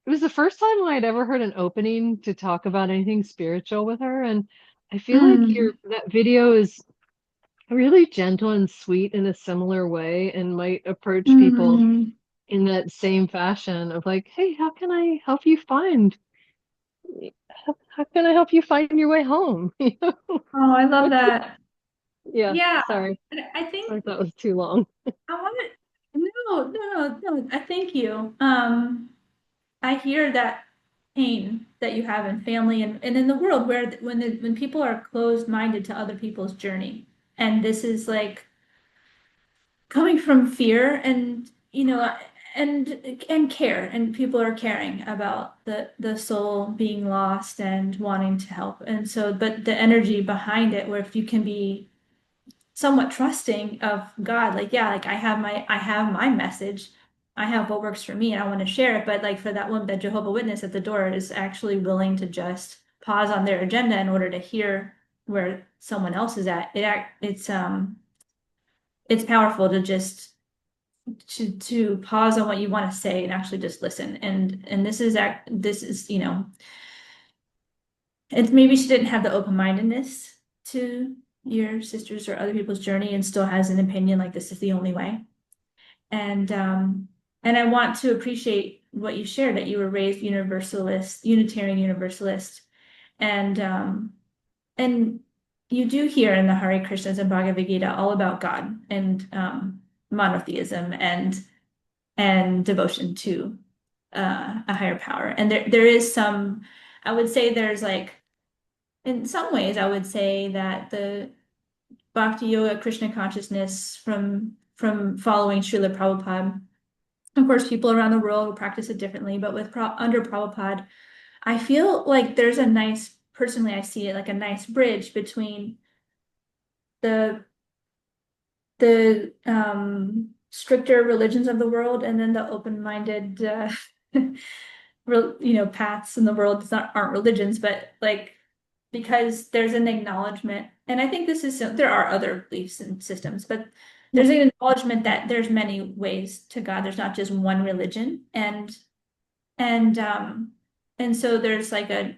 it was the first time I had ever heard an opening to talk about anything spiritual with her. And I feel like mm, that video is really gentle and sweet in a similar way and might approach people mm. in that same fashion of like, hey, how can I help you find how can I help you find your way home? Oh, I love What's that. Yeah, Yeah. sorry. And I think Sorry that was too long. I want to, no, I thank you. I hear that pain that you have in family and in the world where when people are closed-minded to other people's journey. And this is like coming from fear and and care, and people are caring about the soul being lost and wanting to help. And so but the energy behind it, where if you can be somewhat trusting of God, like yeah, like I have my message, I have what works for me and I want to share it. But like for that one, the Jehovah Witness at the door is actually willing to just pause on their agenda in order to hear where someone else is at. It's powerful to just to pause on what you want to say and actually just listen. And this is, it's maybe she didn't have the open-mindedness to your sister's or other people's journey and still has an opinion like this is the only way. And I want to appreciate what you shared, that you were raised universalist, Unitarian Universalist, and and you do hear in the Hare Krishnas and Bhagavad Gita all about God and monotheism and devotion to a higher power. And there is some, I would say there's like in some ways, I would say that the Bhakti Yoga Krishna consciousness from following Srila Prabhupada. Of course, people around the world will practice it differently, but under Prabhupada, I feel like there's a nice, personally, I see it like a nice bridge between the stricter religions of the world and then the open-minded paths in the world that aren't religions, but like because there's an acknowledgement, and I think this is there are other beliefs and systems, but there's an acknowledgement that there's many ways to God. There's not just one religion, and and so there's like a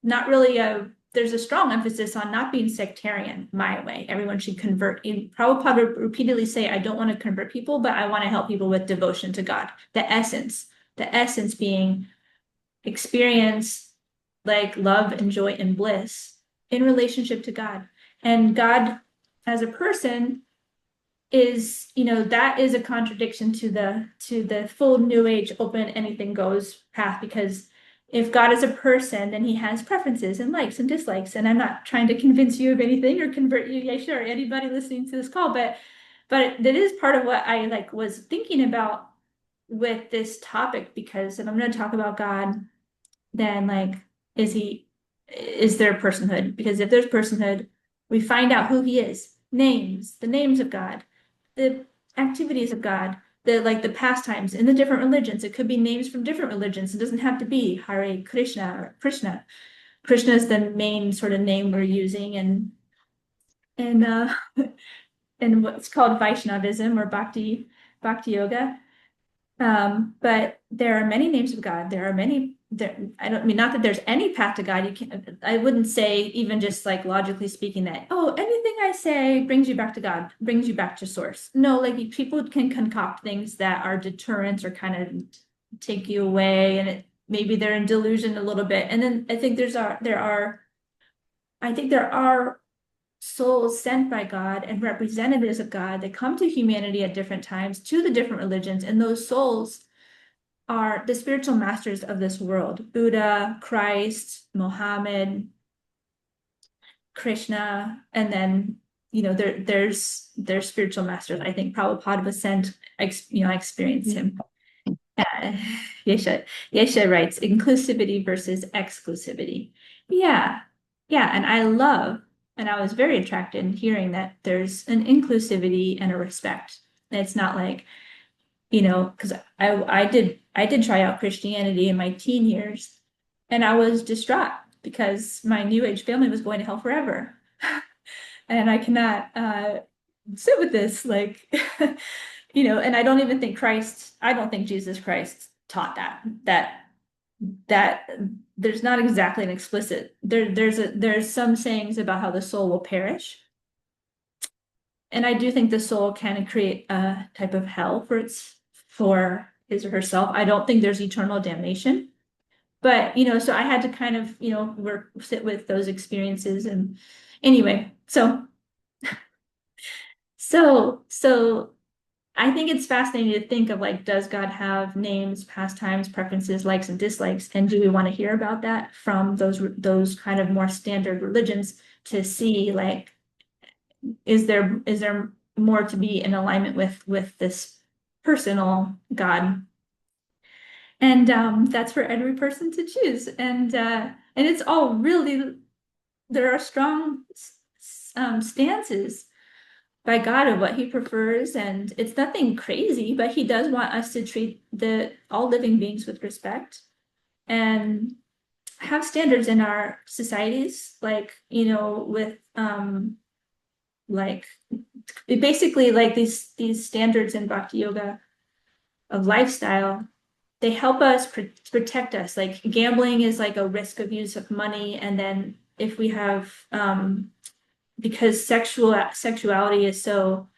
not really a there's a strong emphasis on not being sectarian my way. Everyone should convert. Prabhupada would repeatedly say, I don't want to convert people, but I want to help people with devotion to God. The essence being experience like love and joy and bliss in relationship to God. And God as a person is, that is a contradiction to the full new age open anything goes path, because if God is a person, then he has preferences and likes and dislikes. And I'm not trying to convince you of anything or convert you, yeah, sure, anybody listening to this call, but that is part of what I like was thinking about with this topic, because if I'm going to talk about God, then like is there personhood? Because if there's personhood, we find out who he is, the names of God, the activities of God, the pastimes in the different religions. It could be names from different religions. It doesn't have to be Hare Krishna or Krishna. Krishna is the main sort of name we're using, and and what's called Vaishnavism or Bhakti Yoga. But there are many names of God. I don't mean not that there's any path to God. I wouldn't say, even just like logically speaking, that, oh, anything I say brings you back to God, brings you back to source. No, like people can concoct things that are deterrents or kind of take you away, and maybe they're in delusion a little bit. And then I think there are souls sent by God and representatives of God that come to humanity at different times to the different religions, and those souls are the spiritual masters of this world. Buddha, Christ, Mohammed, Krishna, and then there's spiritual masters. I think Prabhupada was sent. I experienced him. Yesha writes inclusivity versus exclusivity. Yeah, yeah, and I was very attracted in hearing that there's an inclusivity and a respect. And it's not like, because I did try out Christianity in my teen years, and I was distraught because my New Age family was going to hell forever. And I cannot sit with this, like, and I don't even think I don't think Jesus Christ taught that there's not exactly an explicit, there's some sayings about how the soul will perish. And I do think the soul can create a type of hell for his or herself. I don't think there's eternal damnation. But, so I had to kind of, sit with those experiences. And anyway, so I think it's fascinating to think of, like, does God have names, pastimes, preferences, likes and dislikes? And do we want to hear about that from those kind of more standard religions to see, like, is there more to be in alignment with this personal God? And that's for every person to choose. And it's all really, there are strong stances by God of what he prefers, and it's nothing crazy, but he does want us to treat all living beings with respect and have standards in our societies, like, with like basically like these standards in Bhakti Yoga of lifestyle. They help us protect us. Like gambling is like a risk of use of money, and then if we have because sexuality is so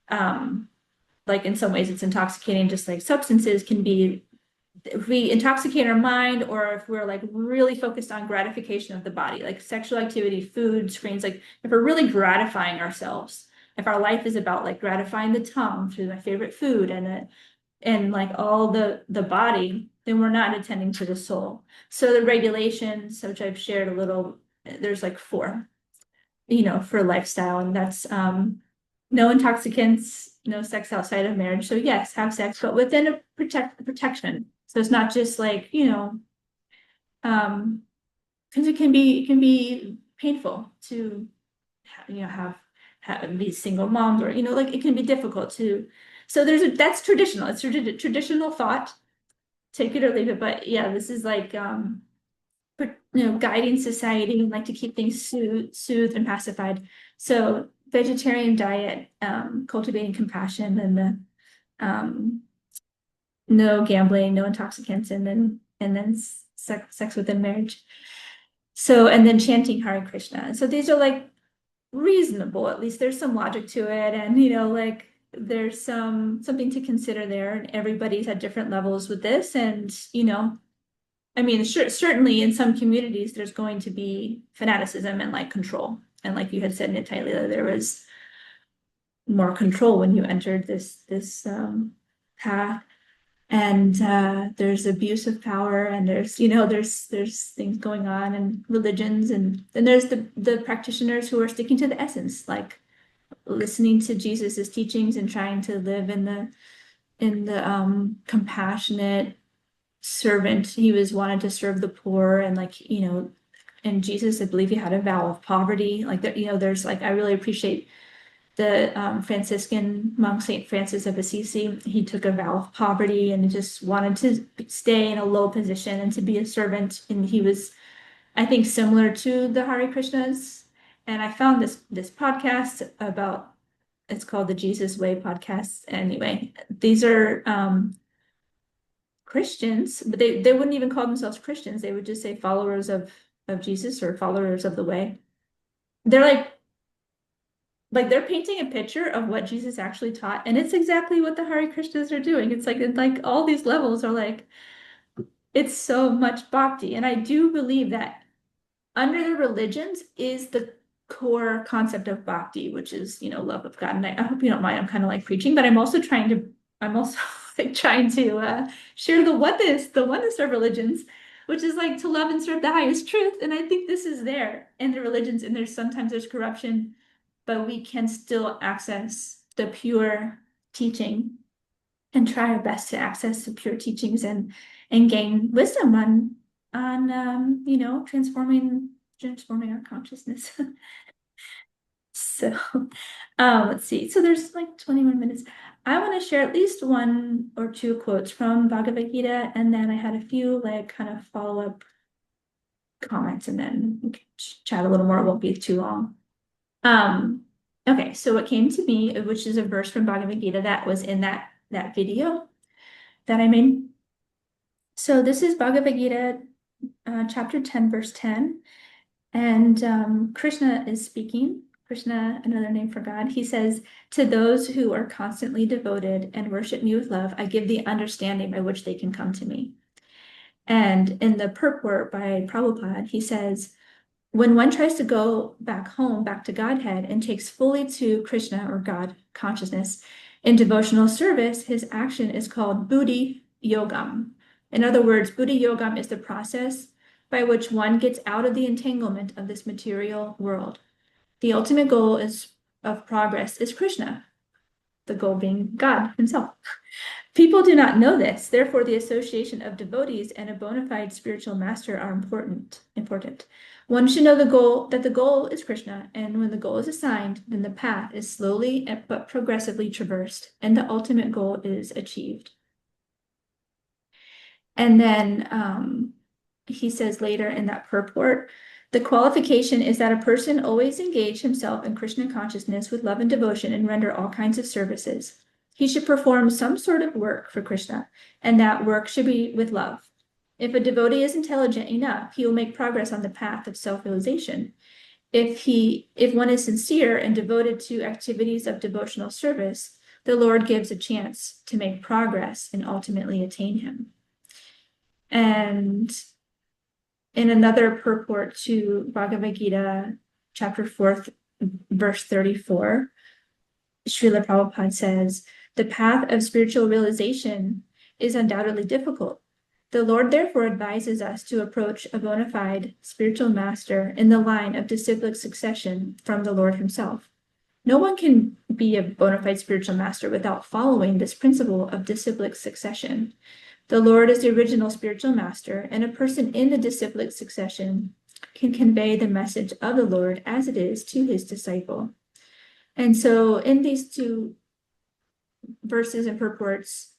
like in some ways it's intoxicating, just like substances can be. If we intoxicate our mind, or if we're like really focused on gratification of the body, like sexual activity, food, screens, like if we're really gratifying ourselves, if our life is about like gratifying the tongue through my favorite food and like all the body, then we're not attending to the soul. So the regulations, which I've shared a little there's like four, for lifestyle, and that's no intoxicants, no sex outside of marriage. So yes, have sex, but within a protection. So it's not just like, because it can be painful to have these single moms, or like it can be difficult to. So that's traditional. It's traditional thought. Take it or leave it. But yeah, this is like guiding society and like to keep things soothed and pacified. So vegetarian diet, cultivating compassion, and the no gambling, no intoxicants, and then sex within marriage. So, and then chanting Hare Krishna. So these are like reasonable, at least there's some logic to it. And, like there's something to consider there. And everybody's at different levels with this. And, I mean, certainly in some communities, there's going to be fanaticism and like control. And like you had said, Natalia, there was more control when you entered this path. And there's abuse of power, and there's things going on, and religions, and then there's the practitioners who are sticking to the essence, like listening to Jesus's teachings and trying to live in the compassionate servant. He was wanted to serve the poor, and like and Jesus, I believe he had a vow of poverty. Like that, there's like I really appreciate the Franciscan monk, Saint Francis of Assisi. He took a vow of poverty and just wanted to stay in a low position and to be a servant. And he was, I think, similar to the Hare Krishnas. And I found this podcast about, it's called the Jesus Way podcast. Anyway, these are Christians, but they wouldn't even call themselves Christians. They would just say followers of Jesus or followers of the way. They're like they're painting a picture of what Jesus actually taught, and it's exactly what the Hare Krishnas are doing. It's like all these levels are like, it's so much bhakti. And I do believe that under the religions is the core concept of bhakti, which is, love of God. And I hope you don't mind, I'm kind of like preaching, but I'm also like trying to share the oneness of religions, which is like to love and serve the highest truth. And I think this is there in the religions, and there's corruption, but we can still access the pure teaching and try our best to access the pure teachings and gain wisdom on transforming our consciousness. So let's see. So there's like 21 minutes. I want to share at least one or two quotes from Bhagavad Gita, and then I had a few like kind of follow-up comments, and then we can chat a little more. It won't be too long. Okay, so what came to me, which is a verse from Bhagavad Gita that was in that video that I made. So this is Bhagavad Gita, chapter 10, verse 10. And Krishna is speaking. Krishna, another name for God. He says, "To those who are constantly devoted and worship me with love, I give the understanding by which they can come to me." And in the purport by Prabhupada, he says, when one tries to go back home, back to Godhead, and takes fully to Krishna or God consciousness in devotional service, his action is called buddhi yogam. In other words, buddhi yogam is the process by which one gets out of the entanglement of this material world. The ultimate goal of progress is Krishna, the goal being God himself. People do not know this, therefore the association of devotees and a bona fide spiritual master are important. One should know that the goal is Krishna, and when the goal is assigned, then the path is slowly but progressively traversed, and the ultimate goal is achieved. And then he says later in that purport, the qualification is that a person always engage himself in Krishna consciousness with love and devotion and render all kinds of services. He should perform some sort of work for Krishna, and that work should be with love. If a devotee is intelligent enough, he will make progress on the path of self-realization. If one is sincere and devoted to activities of devotional service, the Lord gives a chance to make progress and ultimately attain him. And in another purport to Bhagavad Gita, chapter 4, verse 34, Srila Prabhupada says, "The path of spiritual realization is undoubtedly difficult. The Lord therefore advises us to approach a bona fide spiritual master in the line of disciplic succession from the Lord himself. No one can be a bona fide spiritual master without following this principle of disciplic succession. The Lord is the original spiritual master, and a person in the disciplic succession can convey the message of the Lord as it is to his disciple. And so in these two verses and purports,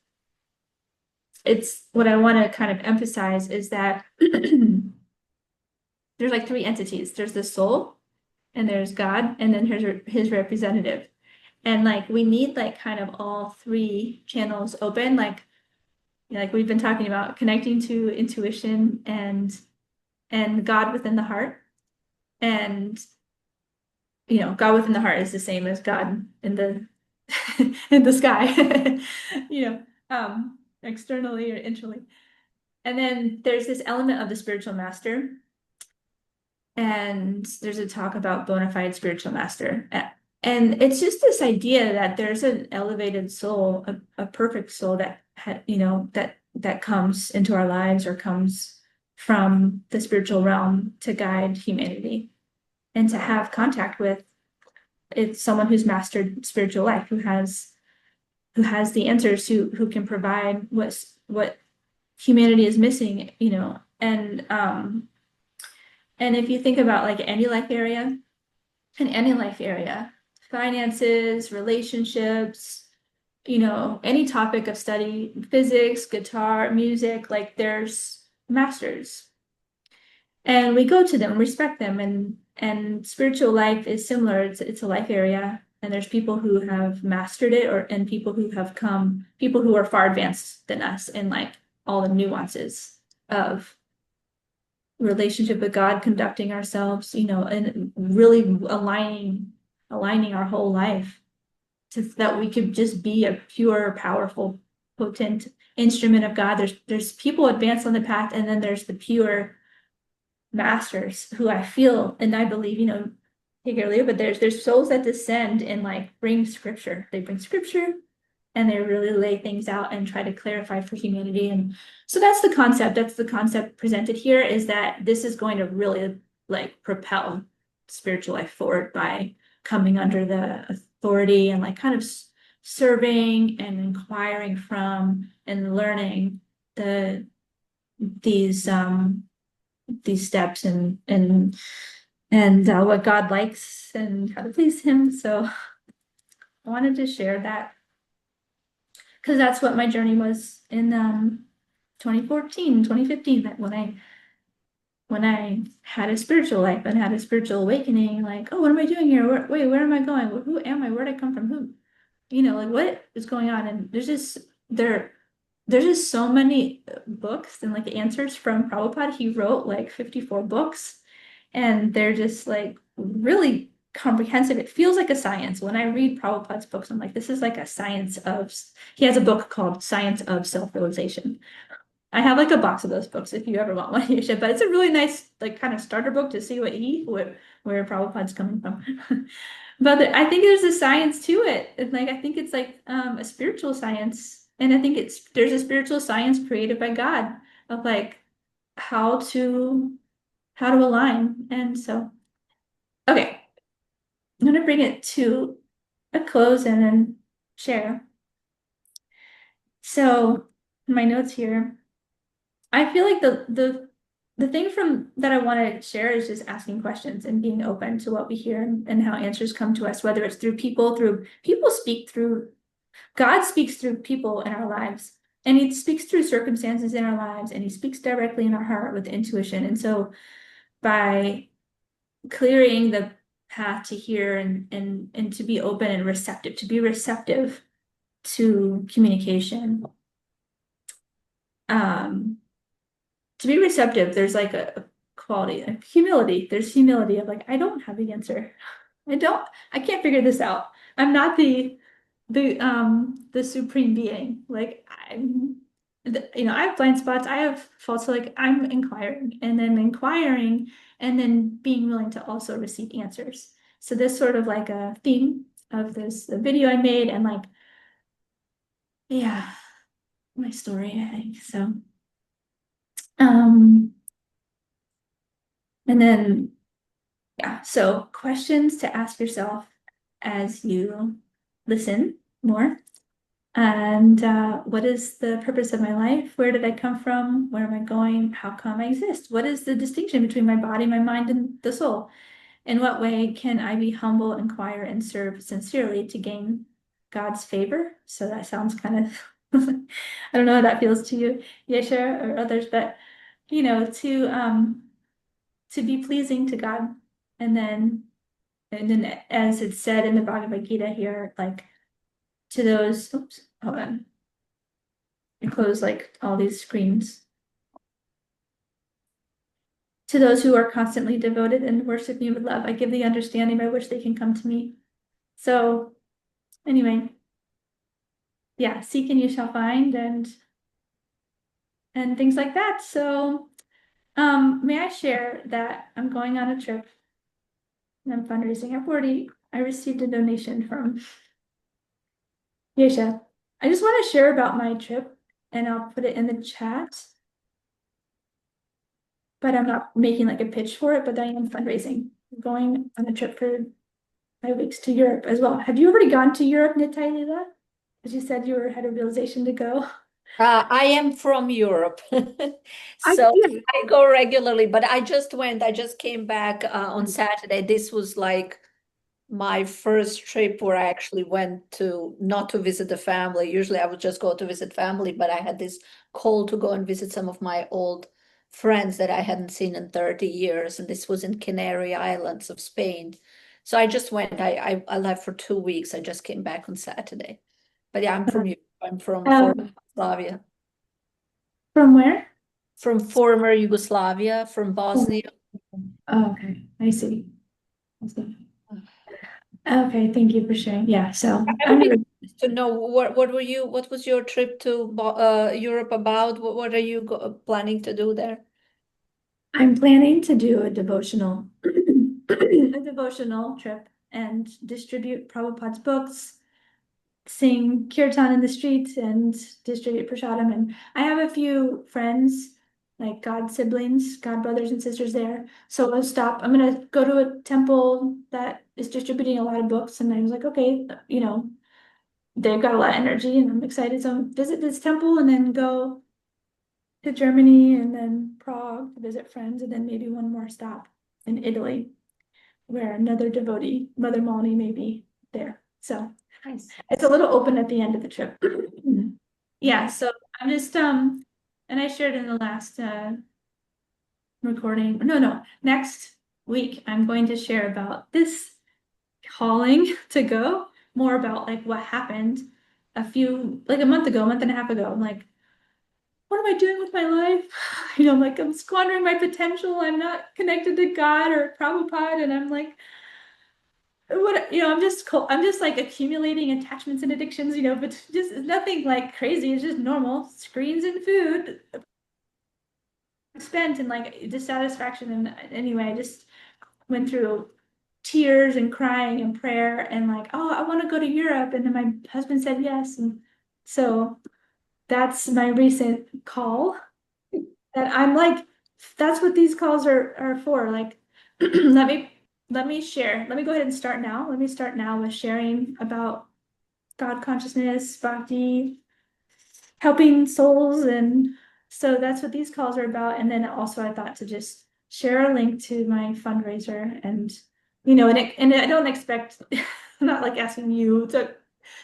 it's what I want to kind of emphasize is that there's like three entities. There's the soul, and there's God, and then here's his representative. And like we need like kind of all three channels open, like we've been talking about connecting to intuition and God within the heart. And God within the heart is the same as God in the in the sky, externally or internally. And then there's this element of the spiritual master. And there's a talk about bona fide spiritual master. And it's just this idea that there's an elevated soul, a perfect soul that that comes into our lives or comes from the spiritual realm to guide humanity and to have contact with. It's someone who's mastered spiritual life, who has the answers, who can provide what humanity is missing, and if you think about like any life area, finances, relationships, any topic of study, physics, guitar, music, like there's masters. And we go to them, respect them, and spiritual life is similar. It's a life area, and there's people who have mastered it, and people who are far advanced than us in like all the nuances of relationship with God, conducting ourselves, and really aligning our whole life so that we could just be a pure, powerful, potent instrument of God. There's people advanced on the path, and then there's the pure masters who I feel and I believe, take it earlier, but there's souls that descend and like bring scripture. They bring scripture and they really lay things out and try to clarify for humanity. And so that's the concept. That's the concept presented here, is that this is going to really like propel spiritual life forward by coming under the authority and like kind of serving and inquiring from and learning these steps and what God likes and how to please him. So I wanted to share that because that's what my journey was in 2014, 2015, that when I had a spiritual life and had a spiritual awakening, like, oh, what am I doing here? Where am I going? Who am I? Where did I come from? Who, like what is going on? And there's just so many books and like answers from Prabhupada. He wrote like 54 books, and they're just like really comprehensive. It feels like a science. When I read Prabhupada's books, I'm like, this is like a science of, he has a book called Science of Self-Realization. I have like a box of those books if you ever want one, you should, but it's a really nice like kind of starter book to see where Prabhupada's coming from. But I think there's a science to it. And like I think it's like a spiritual science. And I think there's a spiritual science created by God of like how to align. And so, okay, I'm gonna bring it to a close and then share. So my notes here, I feel like the thing from that I want to share is just asking questions and being open to what we hear and how answers come to us, whether it's through people speak through, God speaks through people in our lives, and he speaks through circumstances in our lives, and he speaks directly in our heart with intuition. And so by clearing the path to hear and to be open and receptive, to communication, to be receptive, there's like a quality, a humility. There's humility of like, I don't have the answer. I can't figure this out. I'm not the supreme being. Like I have blind spots, I have faults, so like I'm inquiring and then being willing to also receive answers. So this sort of like a theme of the video I made, and like, yeah, my story, I think. So Um, and then, yeah, so questions to ask yourself as you listen more. And what is the purpose of my life? Where did I come from? Where am I going? How come I exist? What is the distinction between my body, my mind, and the soul? In what way can I be humble, inquire, and serve sincerely to gain God's favor? So that sounds kind of, I don't know how that feels to you, Yesha, or others, but to be pleasing to God. And then as it's said in the Bhagavad Gita here, like to those, oops, hold on. I close like all these screens. To those who are constantly devoted and worship me with love, I give the understanding by which they can come to me. So anyway, yeah, seek and you shall find and things like that. So may I share that I'm going on a trip and I'm fundraising. I received a donation from Yesha. I just want to share about my trip and I'll put it in the chat. But I'm not making like a pitch for it, but I am fundraising. I'm going on a trip for 5 weeks to Europe as well. Have you already gone to Europe, Nitai Leela? As you said, had a realization to go. I am from Europe, I so yeah. I go regularly, but I just came back on Saturday. This was like my first trip where I actually went to not to visit the family. Usually I would just go to visit family, but I had this call to go and visit some of my old friends that I hadn't seen in 30 years. And this was in Canary Islands of Spain. So I just went, I left for 2 weeks. I just came back on Saturday. But yeah, I'm from Europe. I'm from former Um, Yugoslavia. from where? From former Yugoslavia, from Oh, Bosnia. okay. I see. I see. Okay, thank you for sharing. Yeah, so I would be curious to know what was your trip to Europe about? What are you planning to do there? I'm planning to do a devotional a devotional trip and distribute Prabhupada's books, sing kirtan in the streets and distribute prasadam. And I have a few friends, like God siblings, God brothers and sisters there. So I'll stop. I'm gonna go to a temple that is distributing a lot of books. And I was like, okay, they've got a lot of energy and I'm excited. So visit this temple and then go to Germany and then Prague to visit friends, and then maybe one more stop in Italy where another devotee, Mother Malini, may be there. So Nice. it's a little open at the end of the trip. Yeah, so I'm just and I shared in the last recording. No, next week I'm going to share about this calling to go, more about like what happened like a month ago, a month and a half ago. I'm like, what am I doing with my life? I'm like, I'm squandering my potential. I'm not connected to God or Prabhupada, and I'm like, I'm just like accumulating attachments and addictions, but just nothing like crazy. It's just normal screens and food spent and like dissatisfaction. And anyway, I just went through tears and crying and prayer and like, oh, I want to go to Europe. And then my husband said yes. And so that's my recent call that I'm like, that's what these calls are for. Like, let me let me share. Let me go ahead and start now. Let me start now with sharing about God consciousness, bhakti, helping souls. And so that's what these calls are about. And then also I thought to just share a link to my fundraiser and I don't expect, not like asking you to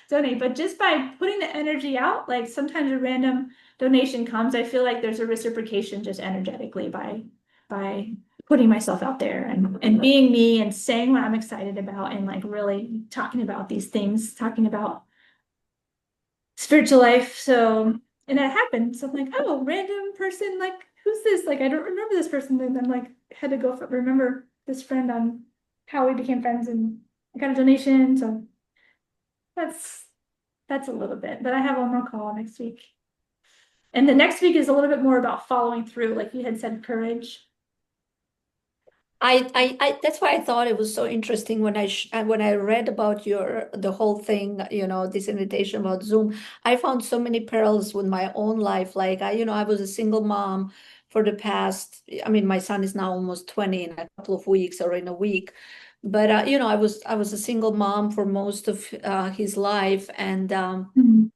donate, but just by putting the energy out, like sometimes a random donation comes, I feel like there's a reciprocation just energetically by putting myself out there and being me and saying what I'm excited about and like really talking about these things, talking about spiritual life. So, and that happened. So I'm like, oh, random person, like, who's this? Like, I don't remember this person. And I'm like, had to remember this friend on how we became friends and I got a donation. So that's that's a little bit, but I have one more call next week. And the next week is a little bit more about following through, like you had said, courage. That's why I thought it was so interesting when when I read about the whole thing, this invitation about Zoom. I found so many parallels with my own life. Like I was a single mom for the past, I mean, my son is now almost 20 in a couple of weeks or in a week. But you know, I was a single mom for most of his life, Mhm.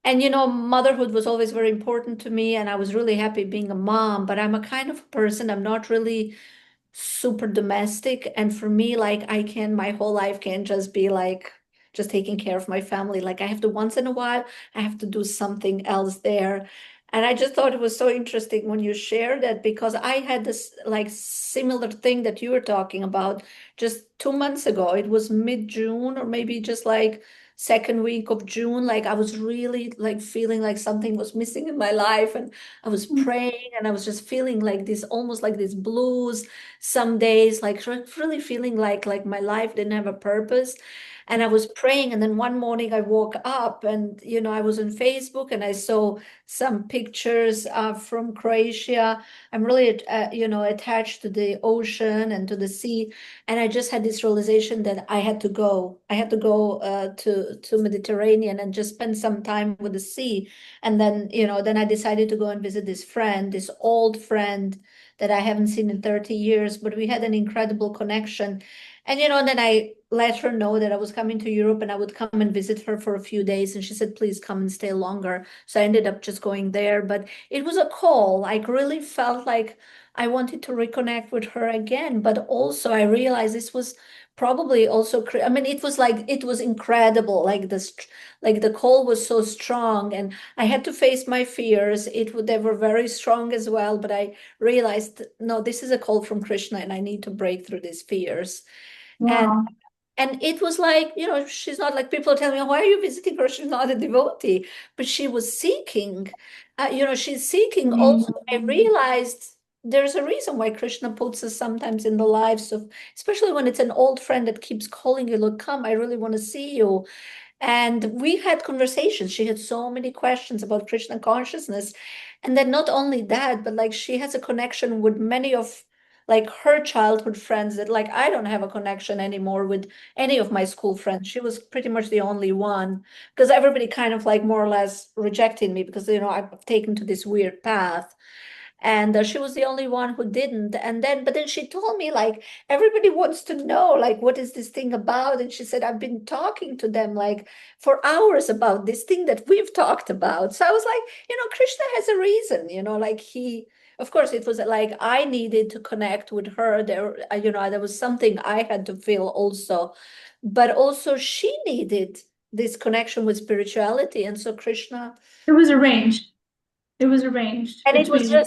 and you know, motherhood was always very important to me, and I was really happy being a mom. But I'm a kind of person, I'm not really super domestic. And for me, like my whole life can just be like just taking care of my family. Like I have to once in a while, I have to do something else there. And I just thought it was so interesting when you shared that, because I had this like similar thing that you were talking about just 2 months ago. It was mid-June, or maybe just like second week of June. Like I was really like feeling like something was missing in my life, and I was praying, and I was just feeling like this, almost like this blues some days, like really feeling like my life didn't have a purpose. And I was praying, and then one morning I woke up, and you know, I was on Facebook, and I saw some pictures from Croatia. I'm really you know, attached to the ocean and to the sea, and I just had this realization that I had to go to Mediterranean and just spend some time with the sea. And then, you know, then I decided to go and visit this old friend that I haven't seen in 30 years, but we had an incredible connection. And, you know, then I let her know that I was coming to Europe and I would come and visit her for a few days. And she said, please come and stay longer. So I ended up just going there. But it was a call. Like, really felt like I wanted to reconnect with her again. But also, I realized this was probably also, I mean, it was like, it was incredible. Like the call was so strong, and I had to face my fears. They were very strong as well, but I realized, no, this is a call from Krishna, and I need to break through these fears. And Wow. and it was like, you know, she's not like, people tell me, why are you visiting her? She's not a devotee, but she was seeking, you know, she's seeking also. I realized there's a reason why Krishna puts us sometimes in the lives of, especially when it's an old friend that keeps calling you, look, come, I really want to see you. And we had conversations. She had so many questions about Krishna consciousness. And then not only that, but like she has a connection with many of like her childhood friends that like I don't have a connection anymore with any of my school friends. She was pretty much the only one, because everybody kind of like more or less rejected me because, you know, I've taken to this weird path. And she was the only one who didn't. But then she told me, like, everybody wants to know, like, what is this thing about? And she said, I've been talking to them like for hours about this thing that we've talked about. So I was like, you know, Krishna has a reason, you know, like of course, it was like I needed to connect with her. You know, there was something I had to feel also, but also she needed this connection with spirituality. And so Krishna. It was arranged. It was arranged And it was between.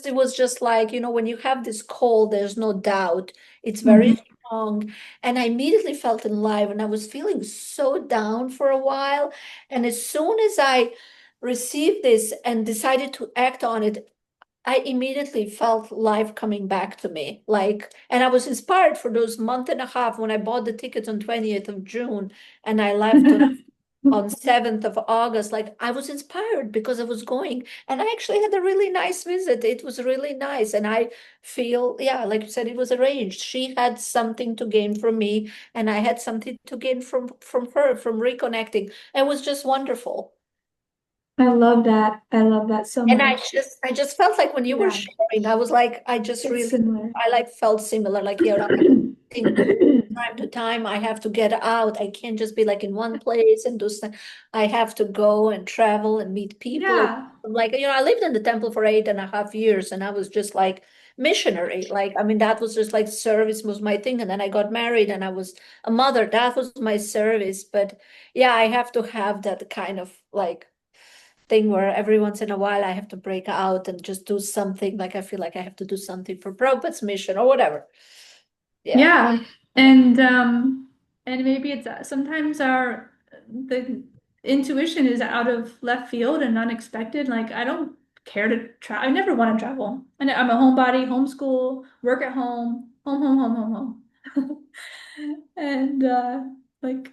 it was just like, you know, when you have this call, there's no doubt. It's very Mhm. strong. And I immediately felt alive, and I was feeling so down for a while. And as soon as I received this and decided to act on it, I immediately felt life coming back to me. Like, and I was inspired for those month and a half when I bought the tickets on 20th of June and I left on 7th of August. Like I was inspired because I was going, and I actually had a really nice visit. It was really nice. And I feel, yeah, like you said, it was arranged. She had something to gain from me, and I had something to gain from her, from reconnecting. It was just wonderful. I love that. I love that so And much. I just felt like when you were Yeah, sharing, I was like, I just it's really, similar. I like felt similar. Like, yeah, I think time to time I have to get out. I can't just be like in one place and do stuff. I have to go and travel and meet people. And Yeah. like, you know, I lived in the temple for 8.5 years, and I was just like missionary. Like, I mean, that was just like service was my thing. And then I got married and I was a mother. That was my service. But yeah, I have to have that kind of like thing where every once in a while I have to break out and just do something. Like I feel like I have to do something for Prabhupada's mission or whatever. Yeah. Yeah. And maybe it's sometimes the intuition is out of left field and unexpected. Like I don't care to travel. I never want to travel. I'm a homebody, homeschool, work at home, home. And like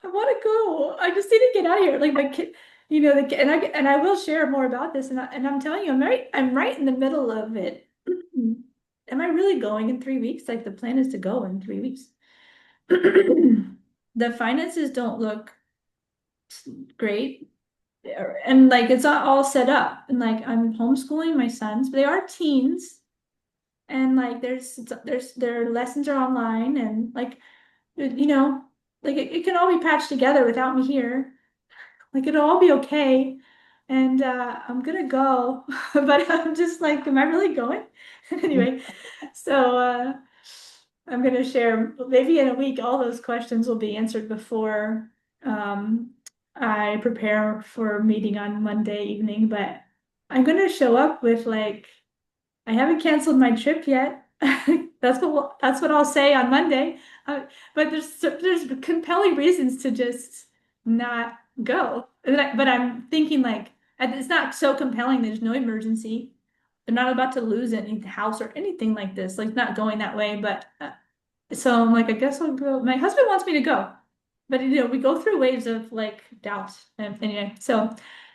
I want to go. I just need to get out of here. Like my kid, and I will share more about this. And I'm telling you, I'm right in the middle of it. Am I really going in 3 weeks? Like the plan is to go in 3 weeks. The finances don't look great. and like it's not all set up. And like I'm homeschooling my sons, but they are teens, and like their lessons are online, and like you know, like it can all be patched together without me here. Like it'll all be okay. And I'm gonna go, but I'm just like, am I really going? Anyway, so I'm gonna share maybe in a week all those questions will be answered before um, I prepare for a meeting on Monday evening. But I'm gonna show up with like I haven't canceled my trip yet. That's what I'll say on Monday. But there's compelling reasons to just not go. But I'm thinking like it's not so compelling. There's no emergency. They're not about to lose any house or anything like this. Like not going that way. But so I'm like, I guess I'll go. My husband wants me to go, but we go through waves of like doubt. And anyway, so,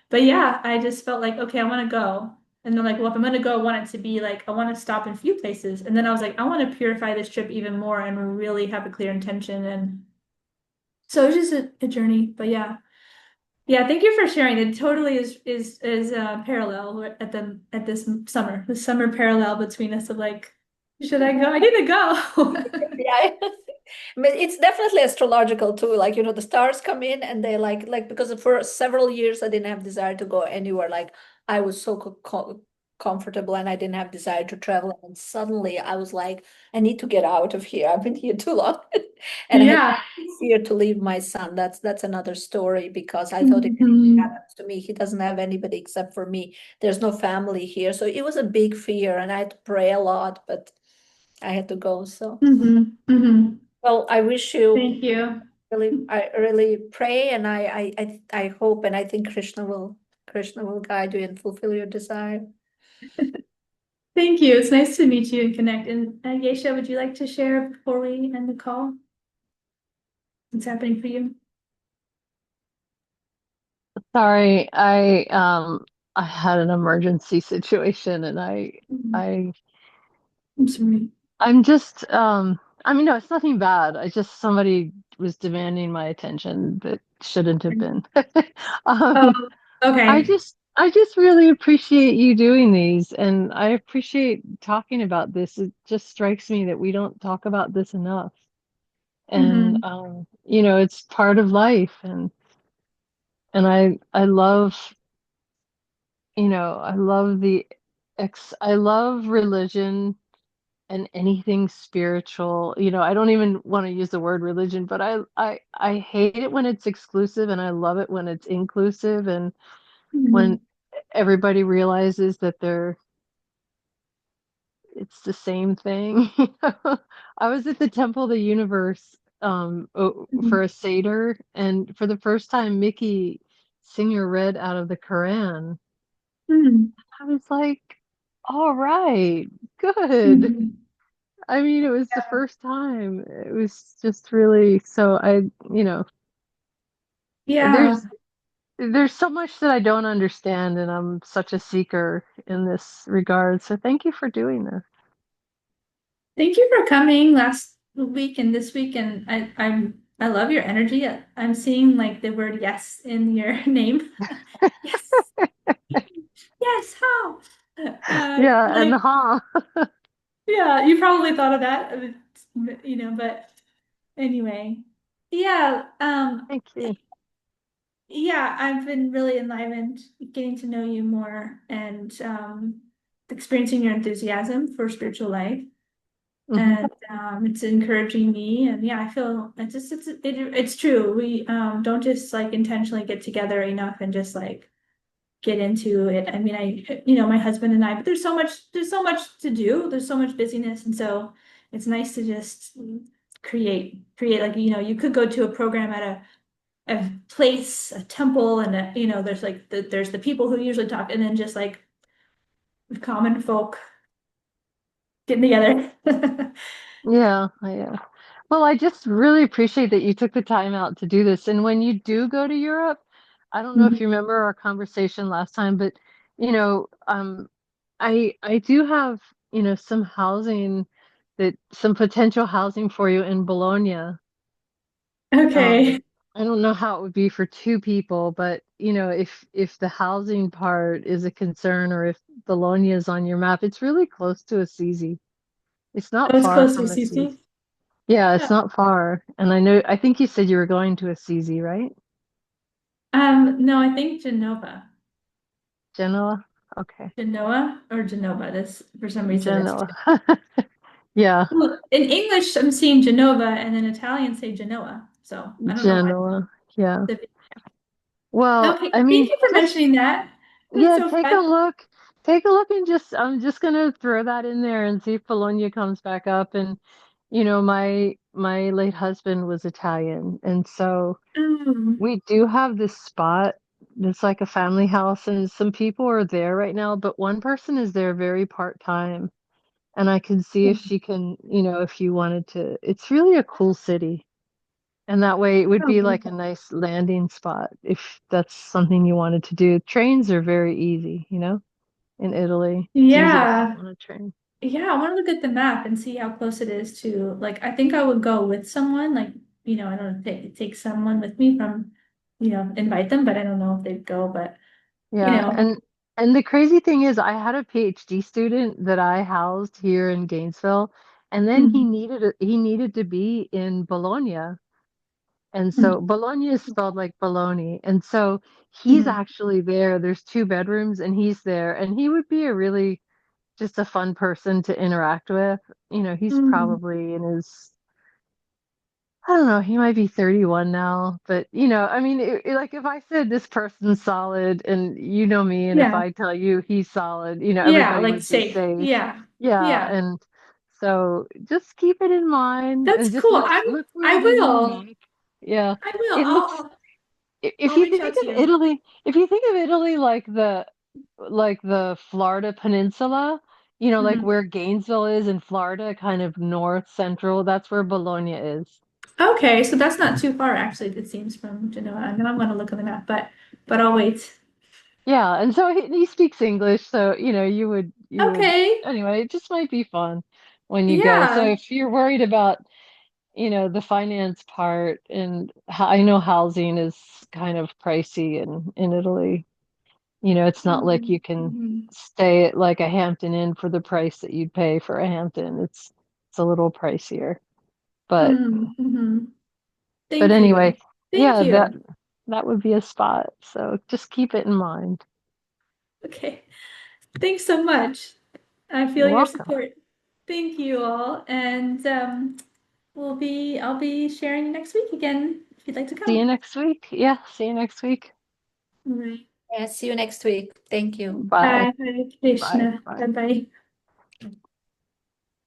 but yeah, I just felt like, okay, I want to go. And they're like, well, if I'm going to go, I want it to be like, I want to stop in a few places. And then I was like, I want to purify this trip even more and really have a clear intention. And so it's just a journey. But yeah, yeah, thank you for sharing. It totally is parallel at this summer parallel between us of like, should I go? I need to go. Yeah. I mean, it's definitely astrological too. Like, the stars come in and they because for several years I didn't have desire to go anywhere. Like I was so comfortable and I didn't have desire to travel. And suddenly I was like, I need to get out of here. I've been here too long. And I had Yeah. fear to leave my son. That's another story because I thought if anything Mhm. happens to me, he doesn't have anybody except for me. There's no family here. So it was a big fear and I had to pray a lot, but I had to go. So Hmm. well, I wish you Thank you. I really pray and I hope and I think Krishna will guide you and fulfill your desire. Thank you. It's nice to meet you and connect. And Yesha, would you like to share before we end the call? What's happening for you? Sorry, I had an emergency situation and Mhm. I I'm sorry. I'm just I mean no, it's nothing bad. I just somebody was demanding my attention that shouldn't have been. Oh, Um okay. I just really appreciate you doing these and I appreciate talking about this. It just strikes me that we don't talk about this enough. And Hmm. it's part of life and I love I love I love religion and anything spiritual. I don't even want to use the word religion, but I hate it when it's exclusive and I love it when it's inclusive and when Hmm. everybody realizes that it's the same thing. I was at the Temple of the Universe for a Hmm. Seder, and for the first time, Mickey Singer read out of the Quran. Hmm. I was like, all right, good. Hmm. I mean, it was the first time. It was just really so Yeah. there's there's so much that I don't understand, and I'm such a seeker in this regard. So thank you for doing this. Thank you for coming last week and this week. And I love your energy. I'm seeing like the word yes in your name. Yes. Yes. How? Yeah, and Like, huh? yeah, you probably thought of that, but anyway, yeah, Thank you. yeah, I've been really enlivened getting to know you more and experiencing your enthusiasm for spiritual life. Hmm. And it's encouraging me. And yeah, I feel it's true. We don't just like intentionally get together enough and just like get into it. I mean, my husband and I, but there's so much to do. There's so much busyness. And so it's nice to just create like, you could go to a program at a place, a temple, and there's like there's the people who usually talk, and then just like common folk getting together. Yeah, yeah. Well, I just really appreciate that you took the time out to do this. And when you do go to Europe, I don't know if Mhm. you remember our conversation last time, but you know, um, I do have, some potential housing for you in Bologna. Okay. I don't know how it would be for two people, but if the housing part is a concern or if Bologna is on your map, it's really close to Assisi. It's That not was far close to from Assisi. CC. Yeah, Oh. it's not far. And I think you said you were going to Assisi, right? No, I think Genova. Genoa? Okay. Genoa or Genova. This for some reason it's Genoa. Yeah, well, in English I'm seeing Genova and in Italian say Genoa. So I don't know why. Genoa. Yeah. Well, Okay, I thank mean, you for just mentioning that. That's yeah, so take a fun. look. Take a look and just I'm just gonna throw that in there and see if Bologna comes back up. And my late husband was Italian, and so Mm. we do have this spot that's like a family house, and some people are there right now, but one person is there very part-time, and I can see if she can, if you wanted to. It's really a cool city. And that way it would be Oh, like a nice landing spot if that's something you wanted to do. Trains are very easy, in Italy. It's easy to get yeah. on a train. Yeah, I want to look at the map and see how close it is to like I think I would go with someone like I don't know, take someone with me from invite them, but I don't know if they'd go, but you Yeah, know. and the crazy thing is I had a PhD student that I housed here in Gainesville, and then he Mm, needed to be in Bologna. And mm, so Bologna is spelled like bologna. And so he's mm, actually there. There's two bedrooms and he's there. And he would be a really just a fun person to interact with. He's mm. probably in his, I don't know, he might be 31 now, but I mean, like if I said this person's solid and you know me, and if Yeah. I tell you he's solid, Yeah, everybody like would be safe. safe. Yeah. Yeah, Yeah. and so just keep it in mind That's and just cool. look where I it is on the will. map. Yeah, I will. it looks. If I'll you reach think out to of you. Italy, if you think of Italy like the Florida Peninsula, like Mhm. where Gainesville is in Florida, kind of north central, that's where Bologna is. Okay, so that's not too far actually, it seems from Genoa. Now I'm gonna look on the map, but I'll wait. Yeah, and so he speaks English, so you would Okay. anyway, it just might be fun when you go. So Yeah. if you're worried about, the finance part, and I know housing is kind of pricey in Italy. It's not like Mm, you can mhm, stay at like a Hampton Inn for the price that you'd pay for a Hampton. It's a little pricier. But mm, mhm. but Thank you. anyway, Thank yeah, that you. that would be a spot. So just keep it in mind. Okay. Thanks so much. I feel You're your welcome. support. Thank you all. And I'll be sharing next week again if you'd like to See you come. next week. Yeah, see you next week. All right. Yeah, see you next week. Thank you. Bye. Bye. Hare Bye. Krishna. Bye. Bye bye.